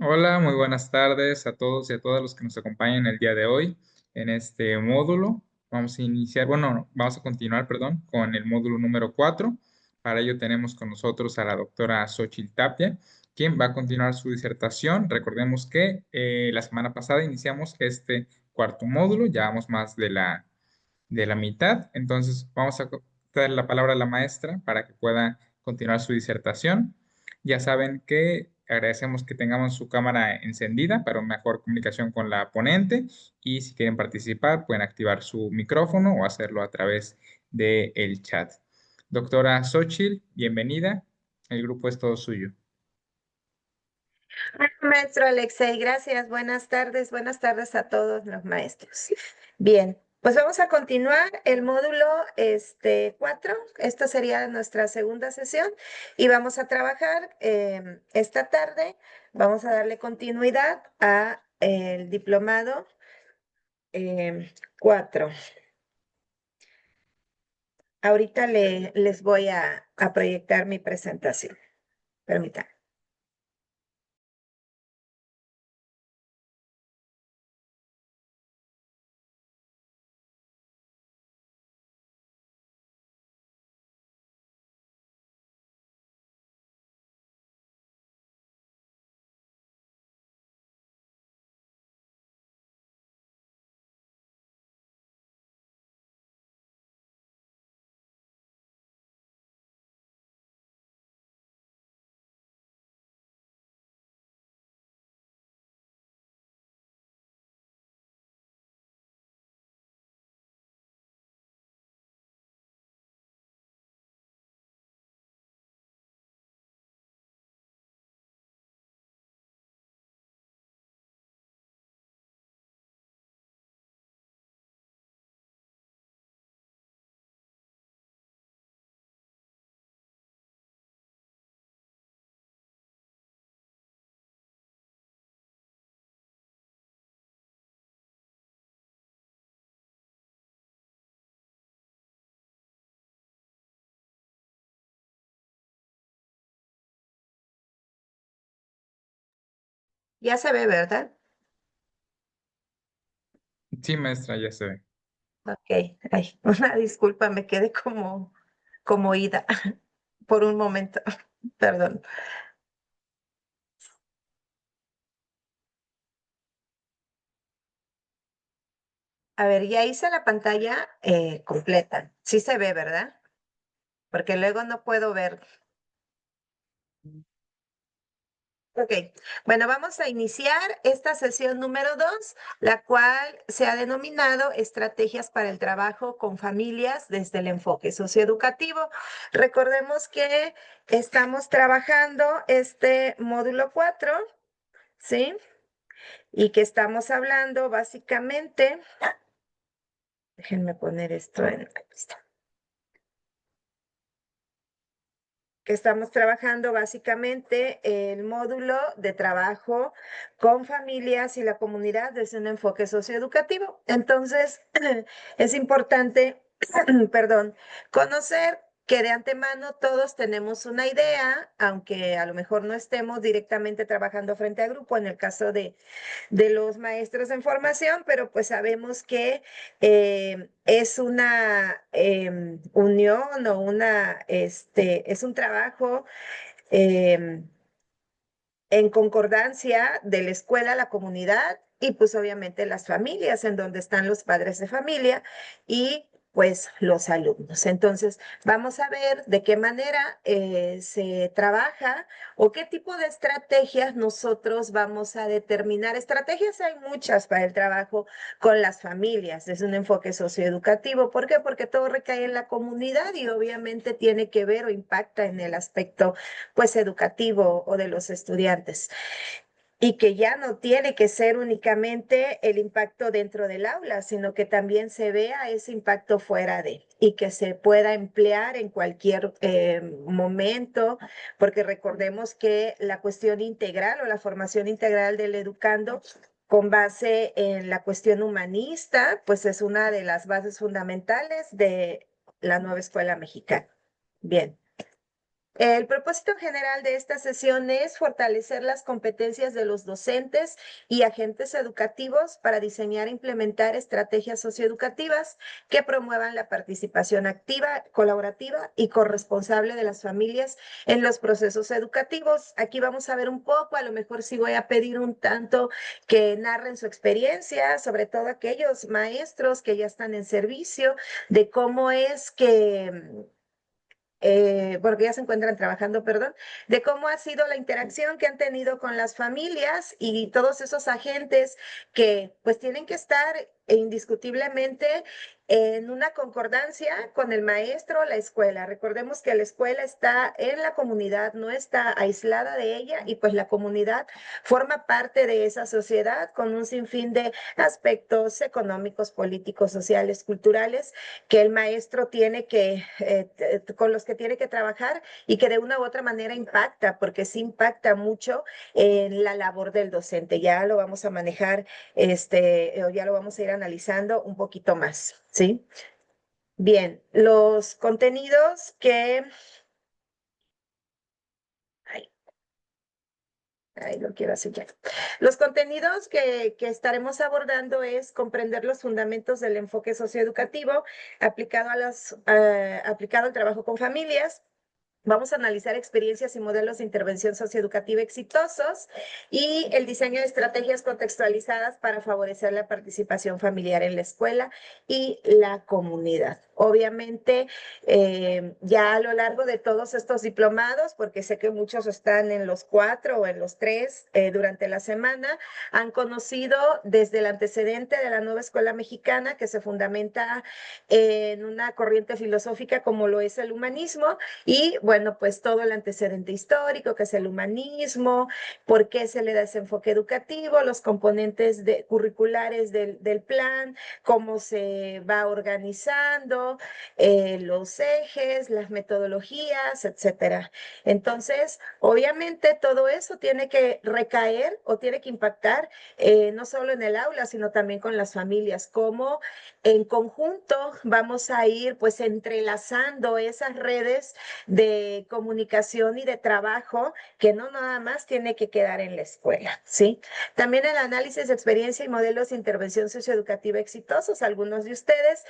Hola, muy buenas tardes a todos y a todas los que nos acompañan el día de hoy en este módulo. Vamos a iniciar, bueno, vamos a continuar, perdón, con el módulo número 4. Para ello tenemos con nosotros a la doctora Xochitl Tapia, quien va a continuar su disertación. Recordemos que la semana pasada iniciamos este cuarto módulo, ya vamos más de la mitad, entonces vamos a dar la palabra a la maestra para que pueda continuar su disertación. Ya saben que agradecemos que tengamos su cámara encendida para una mejor comunicación con la ponente y si quieren participar pueden activar su micrófono o hacerlo a través del chat. Doctora Xochitl, bienvenida. El grupo es todo suyo. Maestro Alexei, gracias. Buenas tardes a todos los maestros. Bien, pues vamos a continuar el módulo 4. Esta sería nuestra segunda sesión y vamos a trabajar esta tarde. Vamos a darle continuidad a el diplomado 4. Ahorita les voy a proyectar mi presentación. Permítanme. Ya se ve, ¿verdad? Sí, maestra, ya se ve. Ok, ay, una disculpa, me quedé como ida por un momento, perdón. A ver, ya hice la pantalla completa. Sí se ve, ¿verdad? Porque luego no puedo ver. Ok, bueno, vamos a iniciar esta sesión número 2, la cual se ha denominado Estrategias para el trabajo con familias desde el enfoque socioeducativo. Recordemos que estamos trabajando este módulo 4, ¿sí? Y que estamos hablando básicamente, déjenme poner esto en, ahí está. Que estamos trabajando básicamente el módulo de trabajo con familias y la comunidad desde un enfoque socioeducativo. Entonces, es importante, perdón, conocer que de antemano todos tenemos una idea, aunque a lo mejor no estemos directamente trabajando frente a grupo, en el caso de los maestros en formación, pero pues sabemos que es una unión o es un trabajo eh, en concordancia de la escuela, la comunidad y pues obviamente las familias en donde están los padres de familia y pues los alumnos. Entonces, vamos a ver de qué manera se trabaja o qué tipo de estrategias nosotros vamos a determinar. Estrategias hay muchas para el trabajo con las familias, desde un enfoque socioeducativo. ¿Por qué? Porque todo recae en la comunidad y obviamente tiene que ver o impacta en el aspecto pues educativo o de los estudiantes y que ya no tiene que ser únicamente el impacto dentro del aula, sino que también se vea ese impacto fuera de y que se pueda emplear en cualquier momento, porque recordemos que la cuestión integral o la formación integral del educando con base en la cuestión humanista, pues es una de las bases fundamentales de la nueva escuela mexicana. Bien. El propósito general de esta sesión es fortalecer las competencias de los docentes y agentes educativos para diseñar e implementar estrategias socioeducativas que promuevan la participación activa, colaborativa y corresponsable de las familias en los procesos educativos. Aquí vamos a ver un poco, a lo mejor sí voy a pedir un tanto que narren su experiencia, sobre todo aquellos maestros que ya están en servicio, de cómo es que bueno, que ya se encuentran trabajando, perdón, de cómo ha sido la interacción que han tenido con las familias y todos esos agentes que pues tienen que estar indiscutiblemente en una concordancia con el maestro o la escuela. Recordemos que la escuela está en la comunidad, no está aislada de ella y pues la comunidad forma parte de esa sociedad con un sinfín de aspectos económicos, políticos, sociales, culturales que el maestro tiene que, con los que tiene que trabajar y que de una u otra manera impacta, porque sí impacta mucho en la labor del docente. Ya lo vamos a manejar, o ya lo vamos a ir analizando un poquito más, ¿sí? Bien, los contenidos que, ay, ay, lo quiero hacer ya. Los contenidos que estaremos abordando es comprender los fundamentos del enfoque socioeducativo aplicado aplicado al trabajo con familias. Vamos a analizar experiencias y modelos de intervención socioeducativa exitosos y el diseño de estrategias contextualizadas para favorecer la participación familiar en la escuela y la comunidad. Obviamente, ya a lo largo de todos estos diplomados, porque sé que muchos están en los 4 o en los 3 durante la semana, han conocido desde el antecedente de la nueva escuela mexicana que se fundamenta en una corriente filosófica como lo es el humanismo y bueno, pues todo el antecedente histórico que es el humanismo, por qué se le da ese enfoque educativo, los componentes curriculares del plan, cómo se va organizando, los ejes, las metodologías, etcétera. Entonces, obviamente todo eso tiene que recaer o tiene que impactar no solo en el aula, sino también con las familias, cómo en conjunto vamos a ir pues entrelazando esas redes de comunicación y de trabajo que no nada más tiene que quedar en la escuela, ¿sí? También el análisis de experiencia y modelos de intervención socioeducativa exitosos. Algunos de ustedes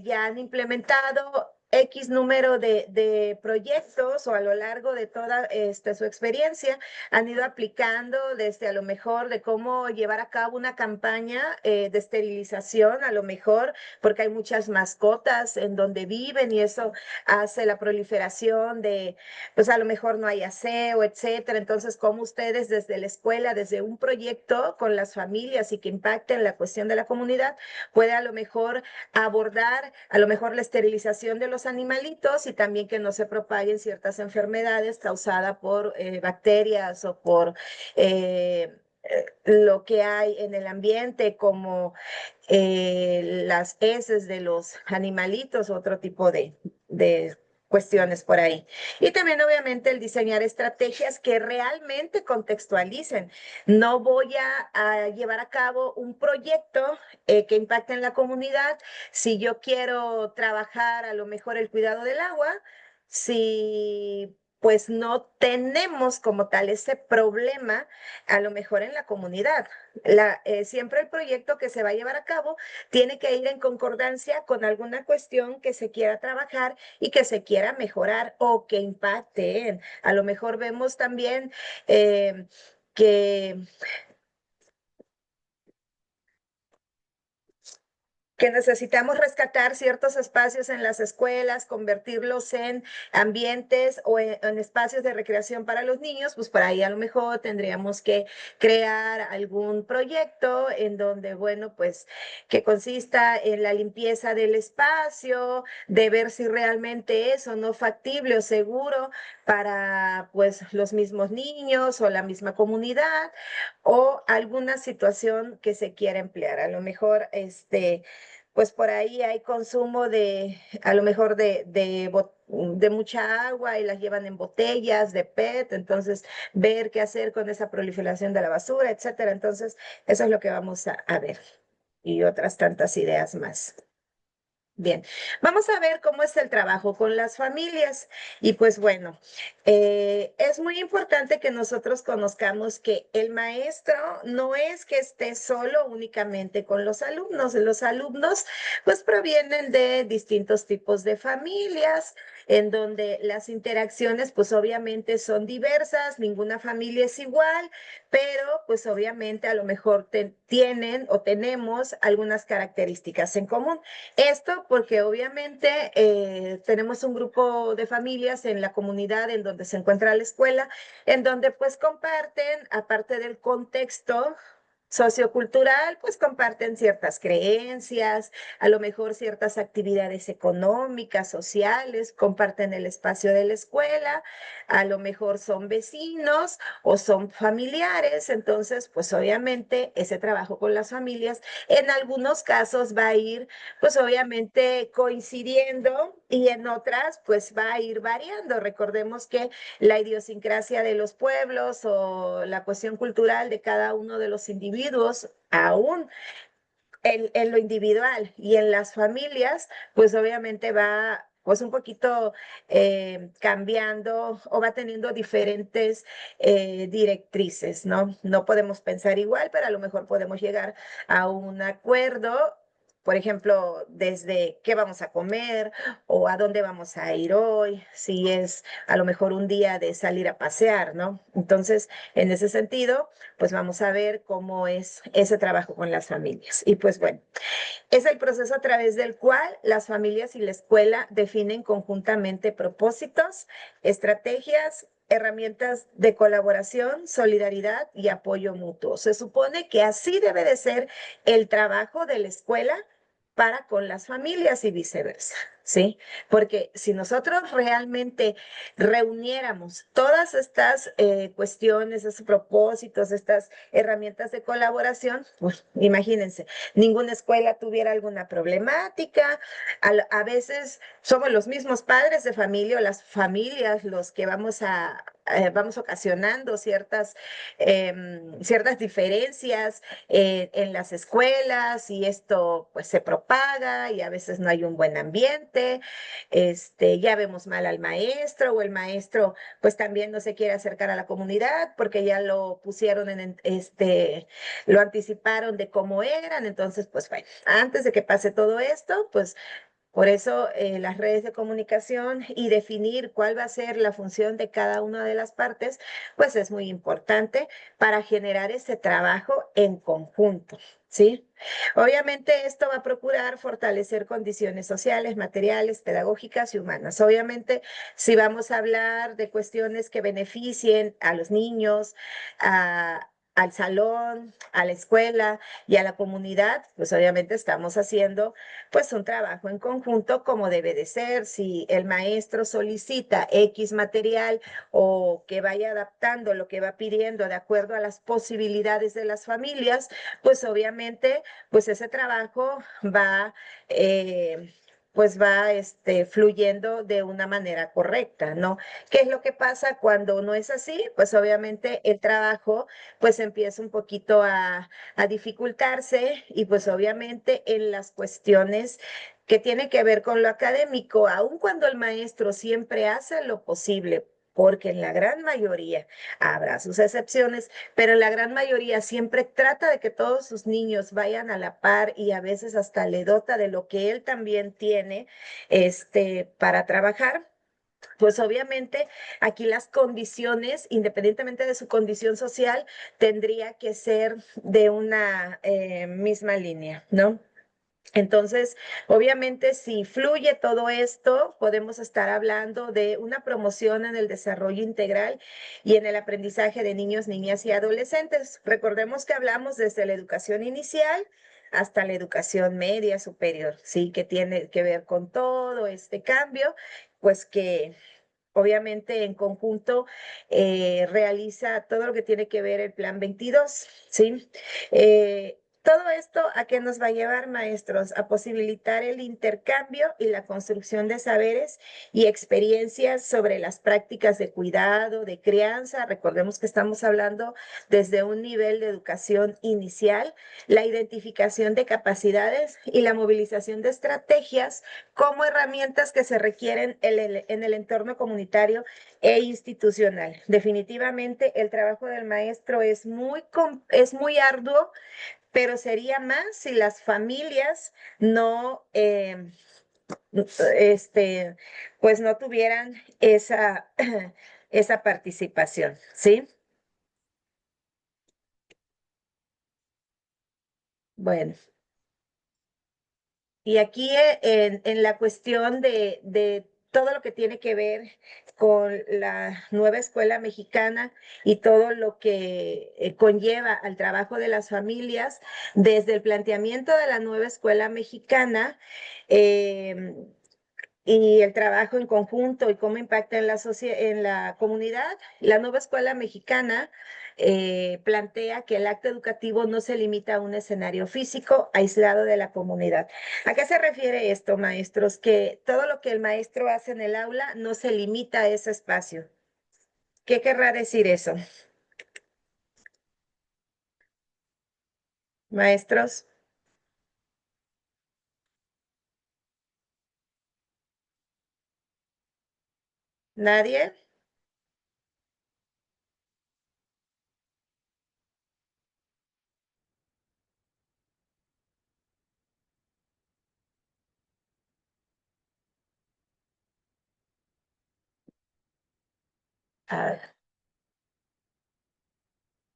ya han implementado X número de proyectos o a lo largo de toda su experiencia han ido aplicando desde a lo mejor de cómo llevar a cabo una campaña de esterilización, a lo mejor porque hay muchas mascotas en donde viven y eso hace la proliferación de, pues a lo mejor no hay aseo, etcétera. Entonces, cómo ustedes desde la escuela, desde un proyecto con las familias y que impacten la cuestión de la comunidad, puede a lo mejor abordar a lo mejor la esterilización de los animalitos y también que no se propaguen ciertas enfermedades causadas por bacterias o por lo que hay en el ambiente como las heces de los animalitos, otro tipo de cuestiones por ahí. Y también obviamente el diseñar estrategias que realmente contextualicen. No voy a llevar a cabo un proyecto que impacte en la comunidad si yo quiero trabajar a lo mejor el cuidado del agua, si pues no tenemos como tal ese problema a lo mejor en la comunidad. Siempre el proyecto que se va a llevar a cabo tiene que ir en concordancia con alguna cuestión que se quiera trabajar y que se quiera mejorar o que impacte en. A lo mejor vemos también que que necesitamos rescatar ciertos espacios en las escuelas, convertirlos en ambientes o en espacios de recreación para los niños, pues por ahí a lo mejor tendríamos que crear algún proyecto en donde, bueno, pues que consista en la limpieza del espacio, de ver si realmente es o no factible o seguro para pues los mismos niños o la misma comunidad o alguna situación que se quiera emplear. A lo mejor pues por ahí hay consumo de, a lo mejor de mucha agua y las llevan en botellas de PET, entonces ver qué hacer con esa proliferación de la basura, etcétera. Entonces, eso es lo que vamos a ver y otras tantas ideas más. Bien, vamos a ver cómo es el trabajo con las familias. Y pues bueno, es muy importante que nosotros conozcamos que el maestro no es que esté solo únicamente con los alumnos. Los alumnos pues provienen de distintos tipos de familias, en donde las interacciones pues obviamente son diversas, ninguna familia es igual, pero pues obviamente a lo mejor tienen o tenemos algunas características en común. Esto porque obviamente tenemos un grupo de familias en la comunidad en donde se encuentra la escuela, en donde pues comparten, aparte del contexto sociocultural, pues comparten ciertas creencias, a lo mejor ciertas actividades económicas, sociales, comparten el espacio de la escuela, a lo mejor son vecinos o son familiares, entonces pues obviamente ese trabajo con las familias en algunos casos va a ir pues obviamente coincidiendo y en otras pues va a ir variando. Recordemos que la idiosincrasia de los pueblos o la cuestión cultural de cada uno de los individuos, aún en lo individual y en las familias, pues obviamente va pues un poquito cambiando o va teniendo diferentes directrices, ¿no? No podemos pensar igual, pero a lo mejor podemos llegar a un acuerdo, por ejemplo, desde qué vamos a comer o a dónde vamos a ir hoy, si es a lo mejor un día de salir a pasear, ¿no? Entonces, en ese sentido, pues vamos a ver cómo es ese trabajo con las familias. Y pues bueno, es el proceso a través del cual las familias y la escuela definen conjuntamente propósitos, estrategias, herramientas de colaboración, solidaridad y apoyo mutuo. Se supone que así debe de ser el trabajo de la escuela para con las familias y viceversa, ¿sí? Porque si nosotros realmente reuniéramos todas estas cuestiones, esos propósitos, estas herramientas de colaboración, pues imagínense, ninguna escuela tuviera alguna problemática, a veces somos los mismos padres de familia o las familias los que vamos ocasionando ciertas diferencias en las escuelas y esto pues se propaga y a veces no hay un buen ambiente, ya vemos mal al maestro o el maestro pues también no se quiere acercar a la comunidad porque ya lo pusieron lo anticiparon de cómo eran, entonces pues bueno, antes de que pase todo esto, pues por eso las redes de comunicación y definir cuál va a ser la función de cada una de las partes, pues es muy importante para generar ese trabajo en conjunto, ¿sí? Obviamente esto va a procurar fortalecer condiciones sociales, materiales, pedagógicas y humanas. Obviamente, si vamos a hablar de cuestiones que beneficien a los niños, al salón, a la escuela y a la comunidad, pues obviamente estamos haciendo pues un trabajo en conjunto como debe de ser. Si el maestro solicita X material o que vaya adaptando lo que va pidiendo de acuerdo a las posibilidades de las familias, pues obviamente pues ese trabajo va pues va fluyendo de una manera correcta, ¿no? ¿Qué es lo que pasa cuando no es así? Pues obviamente el trabajo pues empieza un poquito a dificultarse y pues obviamente en las cuestiones que tiene que ver con lo académico, aun cuando el maestro siempre hace lo posible, porque en la gran mayoría habrá sus excepciones, pero en la gran mayoría siempre trata de que todos sus niños vayan a la par y a veces hasta le dota de lo que él también tiene para trabajar. Pues obviamente aquí las condiciones, independientemente de su condición social, tendría que ser de una misma línea, ¿no? Entonces, obviamente, si fluye todo esto, podemos estar hablando de una promoción en el desarrollo integral y en el aprendizaje de niños, niñas y adolescentes. Recordemos que hablamos desde la educación inicial hasta la educación media superior, ¿sí? Que tiene que ver con todo este cambio, pues que obviamente en conjunto realiza todo lo que tiene que ver el Plan 22, ¿sí? Todo esto, ¿a qué nos va a llevar, maestros? A posibilitar el intercambio y la construcción de saberes y experiencias sobre las prácticas de cuidado, de crianza. Recordemos que estamos hablando desde un nivel de educación inicial, la identificación de capacidades y la movilización de estrategias como herramientas que se requieren en el entorno comunitario e institucional. Definitivamente el trabajo del maestro es muy arduo, pero sería más si las familias no, este, pues no tuvieran esa, esa participación, ¿sí? Bueno, y aquí en la cuestión de todo lo que tiene que ver con la nueva escuela mexicana y todo lo que conlleva al trabajo de las familias, desde el planteamiento de la nueva escuela mexicana, eh, y el trabajo en conjunto y cómo impacta en en la comunidad. La nueva escuela mexicana plantea que el acto educativo no se limita a un escenario físico aislado de la comunidad. ¿A qué se refiere esto, maestros? Que todo lo que el maestro hace en el aula no se limita a ese espacio. ¿Qué querrá decir eso? Maestros, ¿nadie? A ver.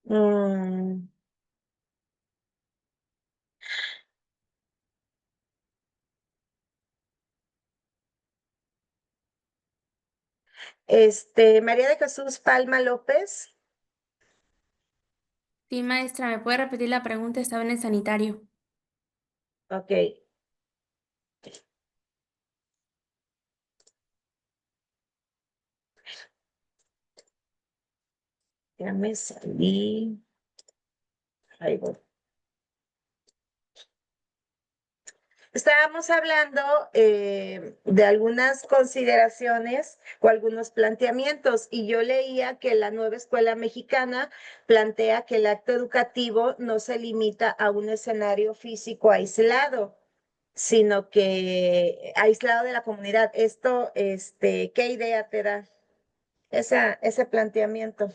Mm, María de Jesús Palma López. Sí, maestra, ¿me puede repetir la pregunta? Estaba en el sanitario. Ok, ya me salí. Ahí voy. Estábamos hablando de algunas consideraciones o algunos planteamientos y yo leía que la nueva escuela mexicana plantea que el acto educativo no se limita a un escenario físico aislado, sino que aislado de la comunidad. Esto, ¿qué idea te da ese planteamiento?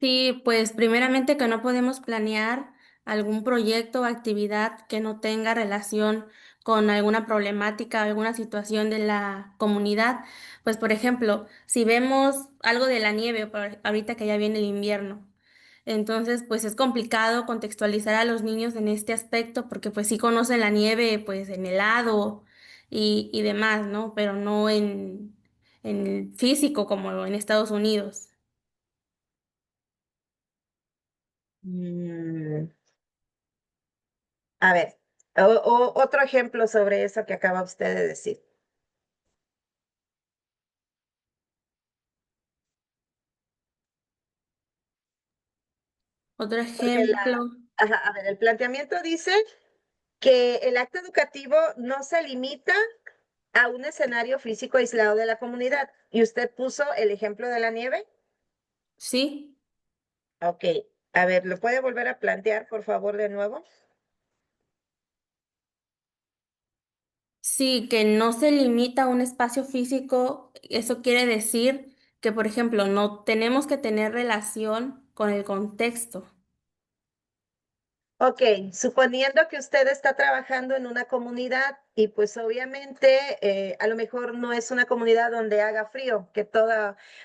Sí, pues primeramente que no podemos planear algún proyecto o actividad que no tenga relación con alguna problemática o alguna situación de la comunidad. Pues por ejemplo, si vemos algo de la nieve, ahorita que ya viene el invierno, entonces pues es complicado contextualizar a los niños en este aspecto porque pues sí conocen la nieve pues en helado y demás, ¿no? Pero no en físico como en Estados Unidos. Mm, a ver, otro ejemplo sobre eso que acaba usted de decir. Otro Porque ejemplo, ajá, a ver, el planteamiento dice que el acto educativo no se limita a un escenario físico aislado de la comunidad. Y usted puso el ejemplo de la nieve. sí, Ok, a ver, ¿lo puede volver a plantear, por favor, de nuevo? sí, que no se limita a un espacio físico, eso quiere decir que, por ejemplo, no tenemos que tener relación con el contexto. Ok, suponiendo que usted está trabajando en una comunidad y pues obviamente a lo mejor no es una comunidad donde haga frío, que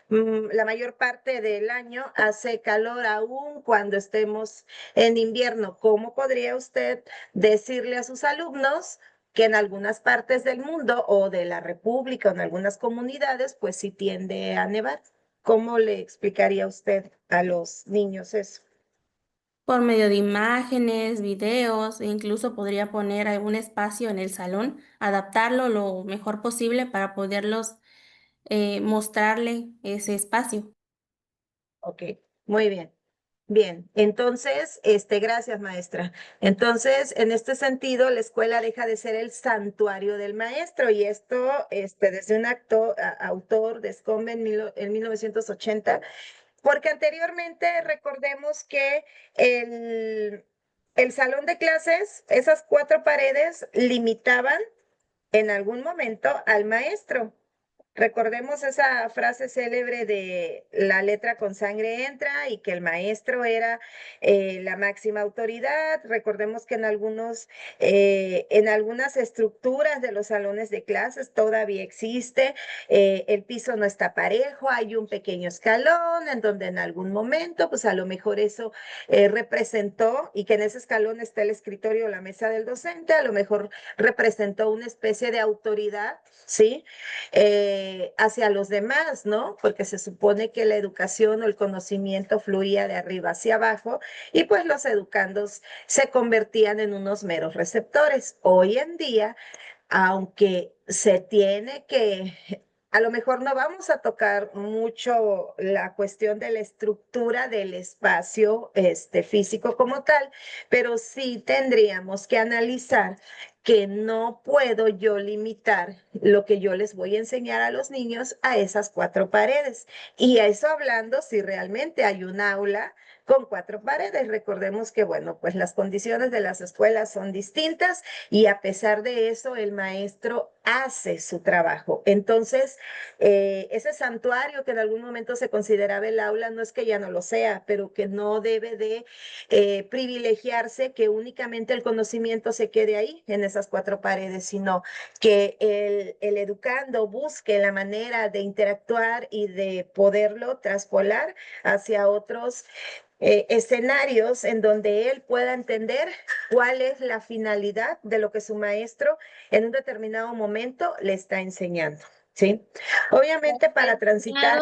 la mayor parte del año hace calor aún cuando estemos en invierno. ¿Cómo podría usted decirle a sus alumnos que en algunas partes del mundo o de la República o en algunas comunidades pues sí tiende a nevar? ¿Cómo le explicaría usted a los niños eso? Por medio de imágenes, videos, e incluso podría poner algún espacio en el salón, adaptarlo lo mejor posible para poderlos mostrarle ese espacio. Ok, muy bien. Bien, entonces, gracias, maestra. Entonces, en este sentido, la escuela deja de ser el santuario del maestro y esto, desde un autor de Scombe en 1980, porque anteriormente recordemos que el, el salón de clases, esas 4 paredes, limitaban en algún momento al maestro. Recordemos esa frase célebre de la letra con sangre entra y que el maestro era la máxima autoridad. Recordemos que en algunas estructuras de los salones de clases todavía existe, el piso no está parejo, hay un pequeño escalón en donde en algún momento, pues a lo mejor eso representó, y que en ese escalón está el escritorio o la mesa del docente, a lo mejor representó una especie de autoridad, ¿sí? Hacia los demás, ¿no? Porque se supone que la educación o el conocimiento fluía de arriba hacia abajo y pues los educandos se convertían en unos meros receptores. Hoy en día, aunque se tiene que, a lo mejor no vamos a tocar mucho la cuestión de la estructura del espacio físico como tal, pero sí tendríamos que analizar que no puedo yo limitar lo que yo les voy a enseñar a los niños a esas 4 paredes. Y a eso hablando, si realmente hay un aula con 4 paredes. Recordemos que, bueno, pues las condiciones de las escuelas son distintas y a pesar de eso, el maestro hace su trabajo. Entonces, ese santuario que en algún momento se consideraba el aula, no es que ya no lo sea, pero que no debe de privilegiarse que únicamente el conocimiento se quede ahí, en esas 4 paredes, sino que el educando busque la manera de interactuar y de poderlo traspolar hacia otros escenarios en donde él pueda entender cuál es la finalidad de lo que su maestro en un determinado momento le está enseñando, ¿sí? Obviamente para transitar,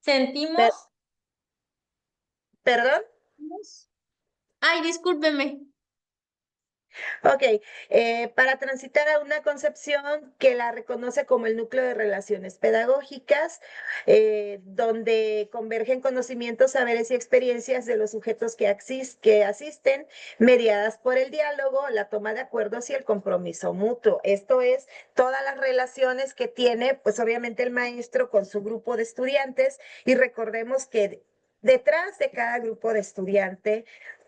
Sentimos, per- perdón. ay, discúlpeme. Ok, para transitar a una concepción que la reconoce como el núcleo de relaciones pedagógicas, donde convergen conocimientos, saberes y experiencias de los sujetos que asisten, mediadas por el diálogo, la toma de acuerdos y el compromiso mutuo. Esto es todas las relaciones que tiene, pues obviamente el maestro con su grupo de estudiantes, y recordemos que detrás de cada grupo de estudiante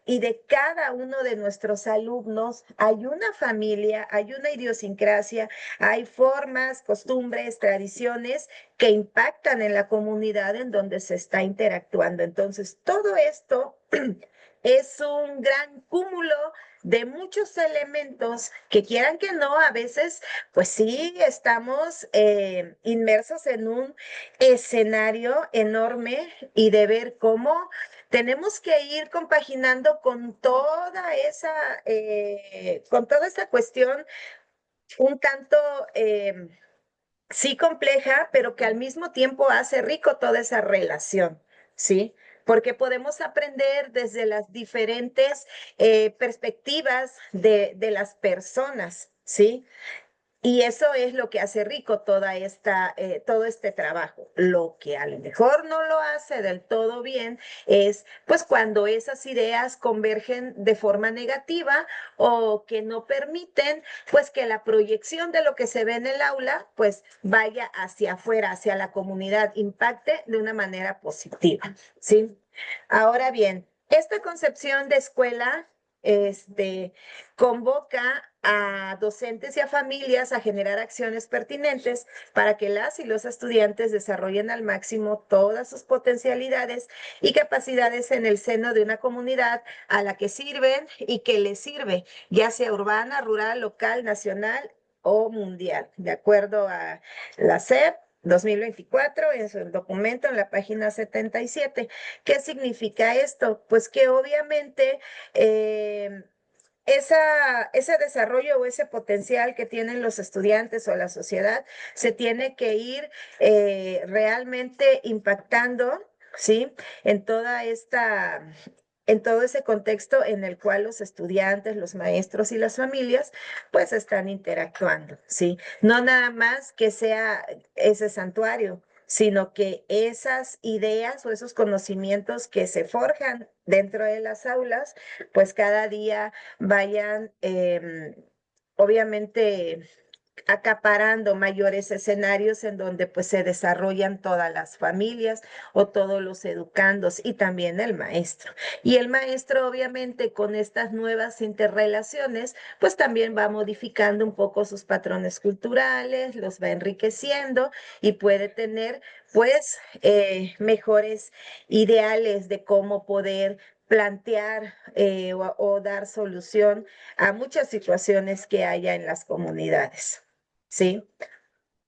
y de cada uno de nuestros alumnos hay una familia, hay una idiosincrasia, hay formas, costumbres, tradiciones que impactan en la comunidad en donde se está interactuando. Entonces, todo esto es un gran cúmulo de muchos elementos que quieran que no, a veces, pues sí, estamos inmersos en un escenario enorme y de ver cómo tenemos que ir compaginando con toda esa cuestión un tanto, sí compleja, pero que al mismo tiempo hace rico toda esa relación, ¿sí? Porque podemos aprender desde las diferentes perspectivas de las personas, ¿sí? Y eso es lo que hace rico todo este trabajo. Lo que a lo mejor no lo hace del todo bien es pues cuando esas ideas convergen de forma negativa o que no permiten pues que la proyección de lo que se ve en el aula pues vaya hacia afuera, hacia la comunidad, impacte de una manera positiva, ¿sí? Ahora bien, esta concepción de escuela convoca a docentes y a familias a generar acciones pertinentes para que las y los estudiantes desarrollen al máximo todas sus potencialidades y capacidades en el seno de una comunidad a la que sirven y que les sirve, ya sea urbana, rural, local, nacional o mundial, de acuerdo a la SEP 2024 en su documento en la página 77. ¿Qué significa esto? Pues que obviamente ese desarrollo o ese potencial que tienen los estudiantes o la sociedad se tiene que ir realmente impactando, ¿sí? En toda en todo ese contexto en el cual los estudiantes, los maestros y las familias pues están interactuando, ¿sí? No nada más que sea ese santuario, sino que esas ideas o esos conocimientos que se forjan dentro de las aulas, pues cada día vayan, obviamente, acaparando mayores escenarios en donde pues se desarrollan todas las familias o todos los educandos y también el maestro. Y el maestro obviamente con estas nuevas interrelaciones pues también va modificando un poco sus patrones culturales, los va enriqueciendo y puede tener pues mejores ideales de cómo poder plantear o dar solución a muchas situaciones que haya en las comunidades. ¿Sí?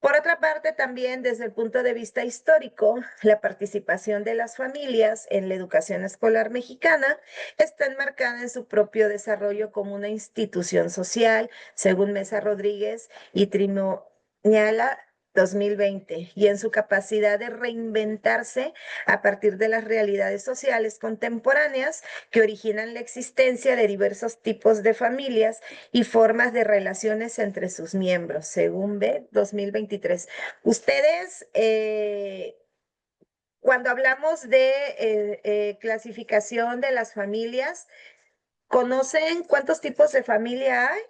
Por otra parte, también desde el punto de vista histórico, la participación de las familias en la educación escolar mexicana está enmarcada en su propio desarrollo como una institución social, según Mesa Rodríguez y Trimoñala 2020, y en su capacidad de reinventarse a partir de las realidades sociales contemporáneas que originan la existencia de diversos tipos de familias y formas de relaciones entre sus miembros, según B 2023. Ustedes, cuando hablamos de clasificación de las familias, ¿conocen cuántos tipos de familia hay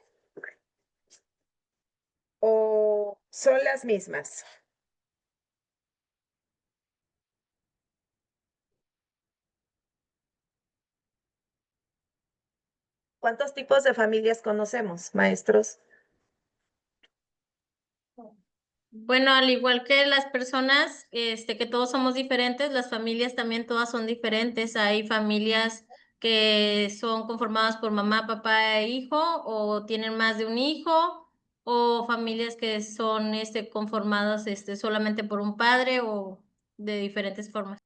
o son las mismas? ¿Cuántos tipos de familias conocemos, maestros? Bueno, al igual que las personas, que todos somos diferentes, las familias también todas son diferentes. Hay familias que son conformadas por mamá, papá e hijo, o tienen más de un hijo, o familias que son conformadas solamente por un padre o de diferentes formas.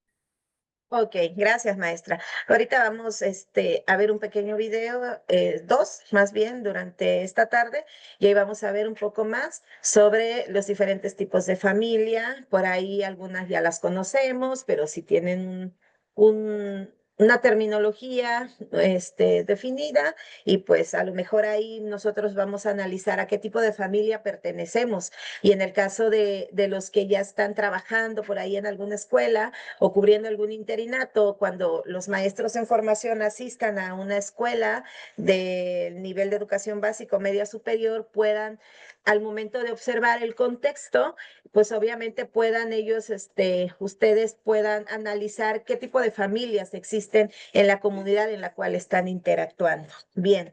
Ok, gracias, maestra. Ahorita vamos a ver un pequeño video, dos más bien, durante esta tarde, y ahí vamos a ver un poco más sobre los diferentes tipos de familia. Por ahí algunas ya las conocemos, pero si tienen una terminología definida, y pues a lo mejor ahí nosotros vamos a analizar a qué tipo de familia pertenecemos. Y en el caso de los que ya están trabajando por ahí en alguna escuela, o cubriendo algún interinato, cuando los maestros en formación asistan a una escuela del nivel de educación básico media superior, puedan, al momento de observar el contexto, pues obviamente puedan ellos, ustedes puedan analizar qué tipo de familias existen en la comunidad en la cual están interactuando. Bien.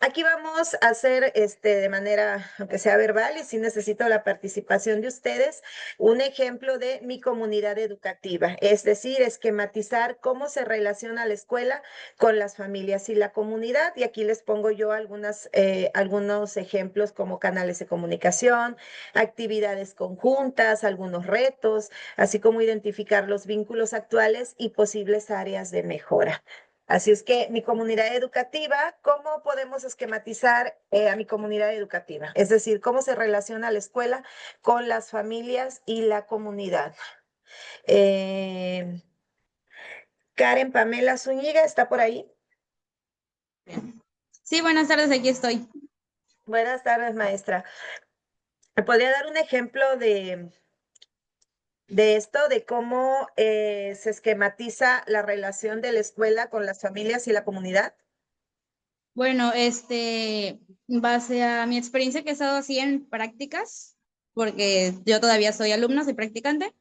Aquí vamos a hacer de manera, aunque sea verbal, y sí necesito la participación de ustedes, un ejemplo de mi comunidad educativa, es decir, esquematizar cómo se relaciona la escuela con las familias y la comunidad. Y aquí les pongo yo algunos ejemplos como canales de comunicación, actividades conjuntas, algunos retos, así como identificar los vínculos actuales y posibles áreas de mejora. Así es que mi comunidad educativa, ¿cómo podemos esquematizar a mi comunidad educativa? Es decir, ¿cómo se relaciona la escuela con las familias y la comunidad? Eh, Karen Pamela Zúñiga, ¿está por ahí? Sí, buenas tardes, aquí estoy. Buenas tardes, maestra. ¿Me podría dar un ejemplo de esto, de cómo se esquematiza la relación de la escuela con las familias y la comunidad? Bueno, en base a mi experiencia que he estado así en prácticas, porque yo todavía soy alumna, soy practicante,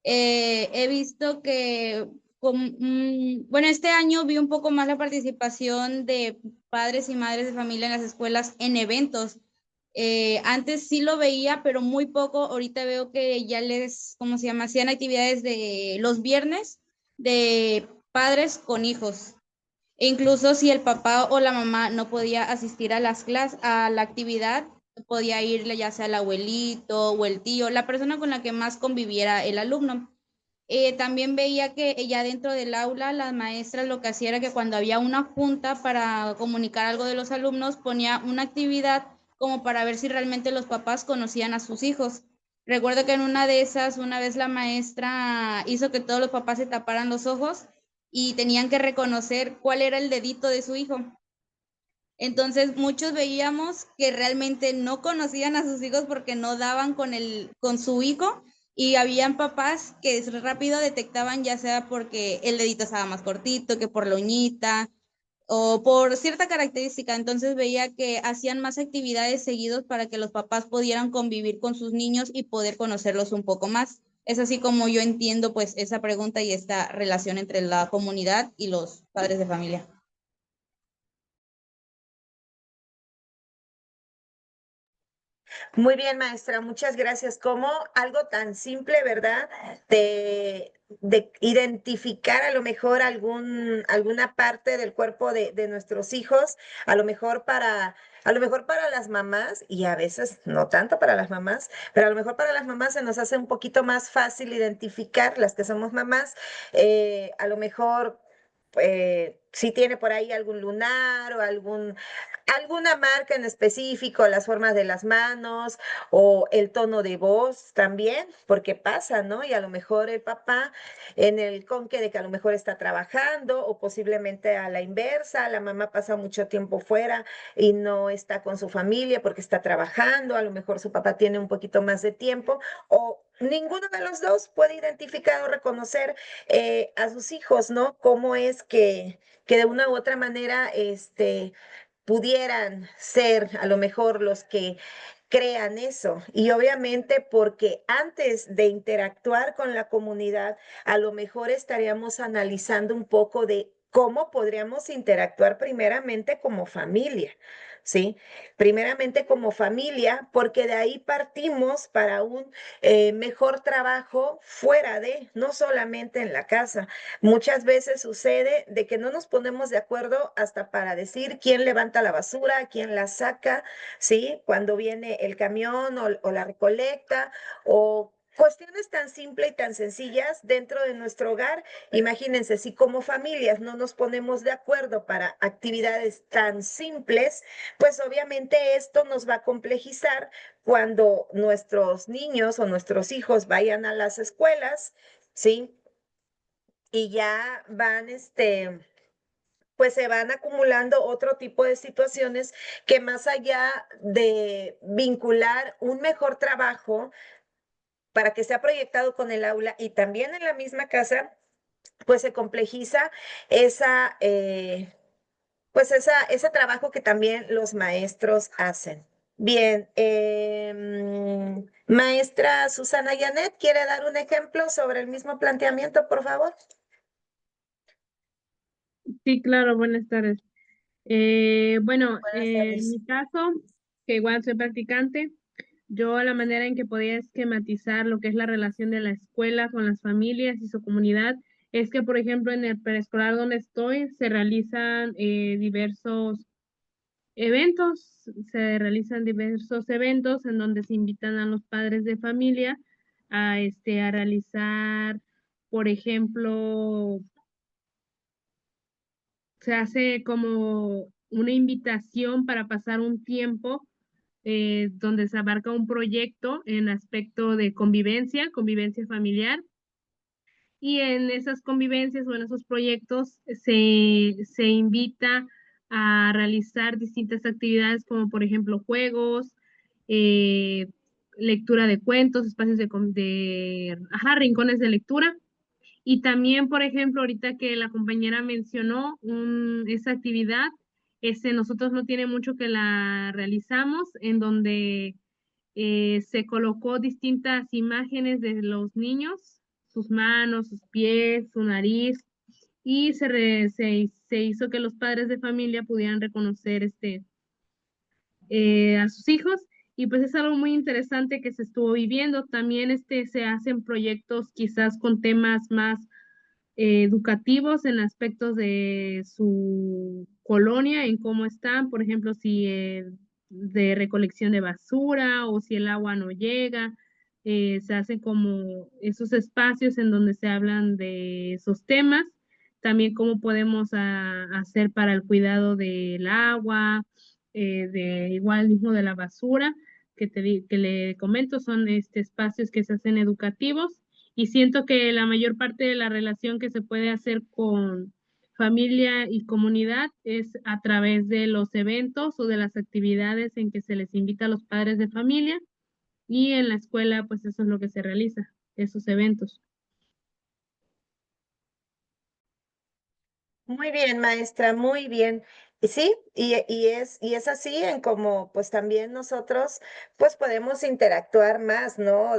he visto que, bueno, este año vi un poco más la participación de padres y madres de familia en las escuelas en eventos. Antes sí lo veía, pero muy poco. Ahorita veo que ya ¿cómo se llama? Hacían actividades de los viernes de padres con hijos. E incluso si el papá o la mamá no podía asistir a las clases, a la actividad, podía irle ya sea el abuelito o el tío, la persona con la que más conviviera el alumno. También veía que ya dentro del aula las maestras lo que hacía era que cuando había una junta para comunicar algo de los alumnos, ponía una actividad como para ver si realmente los papás conocían a sus hijos. Recuerdo que en una de esas, una vez la maestra hizo que todos los papás se taparan los ojos y tenían que reconocer cuál era el dedito de su hijo. Entonces, muchos veíamos que realmente no conocían a sus hijos porque no daban con su hijo, y habían papás que rápido detectaban, ya sea porque el dedito estaba más cortito, que por la uñita o por cierta característica. Entonces veía que hacían más actividades seguidos para que los papás pudieran convivir con sus niños y poder conocerlos un poco más. Es así como yo entiendo pues esa pregunta y esta relación entre la comunidad y los padres de familia. Muy bien, maestra, muchas gracias. Como algo tan simple, ¿verdad? De identificar a lo mejor alguna parte del cuerpo de nuestros hijos, a lo mejor para las mamás, y a veces no tanto para las mamás, pero a lo mejor para las mamás se nos hace un poquito más fácil identificar, las que somos mamás, a lo mejor si tiene por ahí algún lunar o alguna marca en específico, las formas de las manos o el tono de voz también, porque pasa, ¿no? Y a lo mejor el papá en el conque de que a lo mejor está trabajando o posiblemente a la inversa, la mamá pasa mucho tiempo fuera y no está con su familia porque está trabajando, a lo mejor su papá tiene un poquito más de tiempo o ninguno de los dos puede identificar o reconocer a sus hijos, ¿no? Cómo es que de una u otra manera, pudieran ser a lo mejor los que crean eso. Y obviamente porque antes de interactuar con la comunidad, a lo mejor estaríamos analizando un poco de cómo podríamos interactuar primeramente como familia. ¿Sí? Primeramente como familia, porque de ahí partimos para un mejor trabajo fuera de, no solamente en la casa. Muchas veces sucede de que no nos ponemos de acuerdo hasta para decir quién levanta la basura, quién la saca, ¿sí? Cuando viene el camión o la recolecta o cuestiones tan simples y tan sencillas dentro de nuestro hogar. Imagínense, si como familias no nos ponemos de acuerdo para actividades tan simples, pues obviamente esto nos va a complejizar cuando nuestros niños o nuestros hijos vayan a las escuelas, ¿sí? Y ya van, pues se van acumulando otro tipo de situaciones que más allá de vincular un mejor trabajo para que sea proyectado con el aula y también en la misma casa, pues se complejiza esa, ese trabajo que también los maestros hacen. Bien, maestra Susana Yanet, ¿quiere dar un ejemplo sobre el mismo planteamiento, por favor? Sí, claro, buenas tardes. Bueno, Buenas en tardes. mi caso, que igual soy practicante, yo la manera en que podía esquematizar lo que es la relación de la escuela con las familias y su comunidad es que, por ejemplo, en el preescolar donde estoy se realizan diversos eventos en donde se invitan a los padres de familia a realizar, por ejemplo, se hace como una invitación para pasar un tiempo donde se abarca un proyecto en aspecto de convivencia familiar, y en esas convivencias o en esos proyectos se invita a realizar distintas actividades como por ejemplo juegos, eh, lectura de cuentos, espacios rincones de lectura. Y también, por ejemplo, ahorita que la compañera mencionó esa actividad, nosotros no tiene mucho que la realizamos, en donde se colocó distintas imágenes de los niños, sus manos, sus pies, su nariz, y se hizo que los padres de familia pudieran reconocer a sus hijos. Y pues es algo muy interesante que se estuvo viviendo. También se hacen proyectos quizás con temas más educativos en aspectos de su colonia, en cómo están, por ejemplo, si de recolección de basura o si el agua no llega. Se hacen como esos espacios en donde se hablan de esos temas, también cómo podemos hacer para el cuidado del agua, de igual mismo de la basura, que le comento, son espacios que se hacen educativos, y siento que la mayor parte de la relación que se puede hacer familia y comunidad es a través de los eventos o de las actividades en que se les invita a los padres de familia y en la escuela pues eso es lo que se realiza, esos eventos. Muy bien, maestra, muy bien. Y sí, y es así en como pues también nosotros pues podemos interactuar más, ¿no?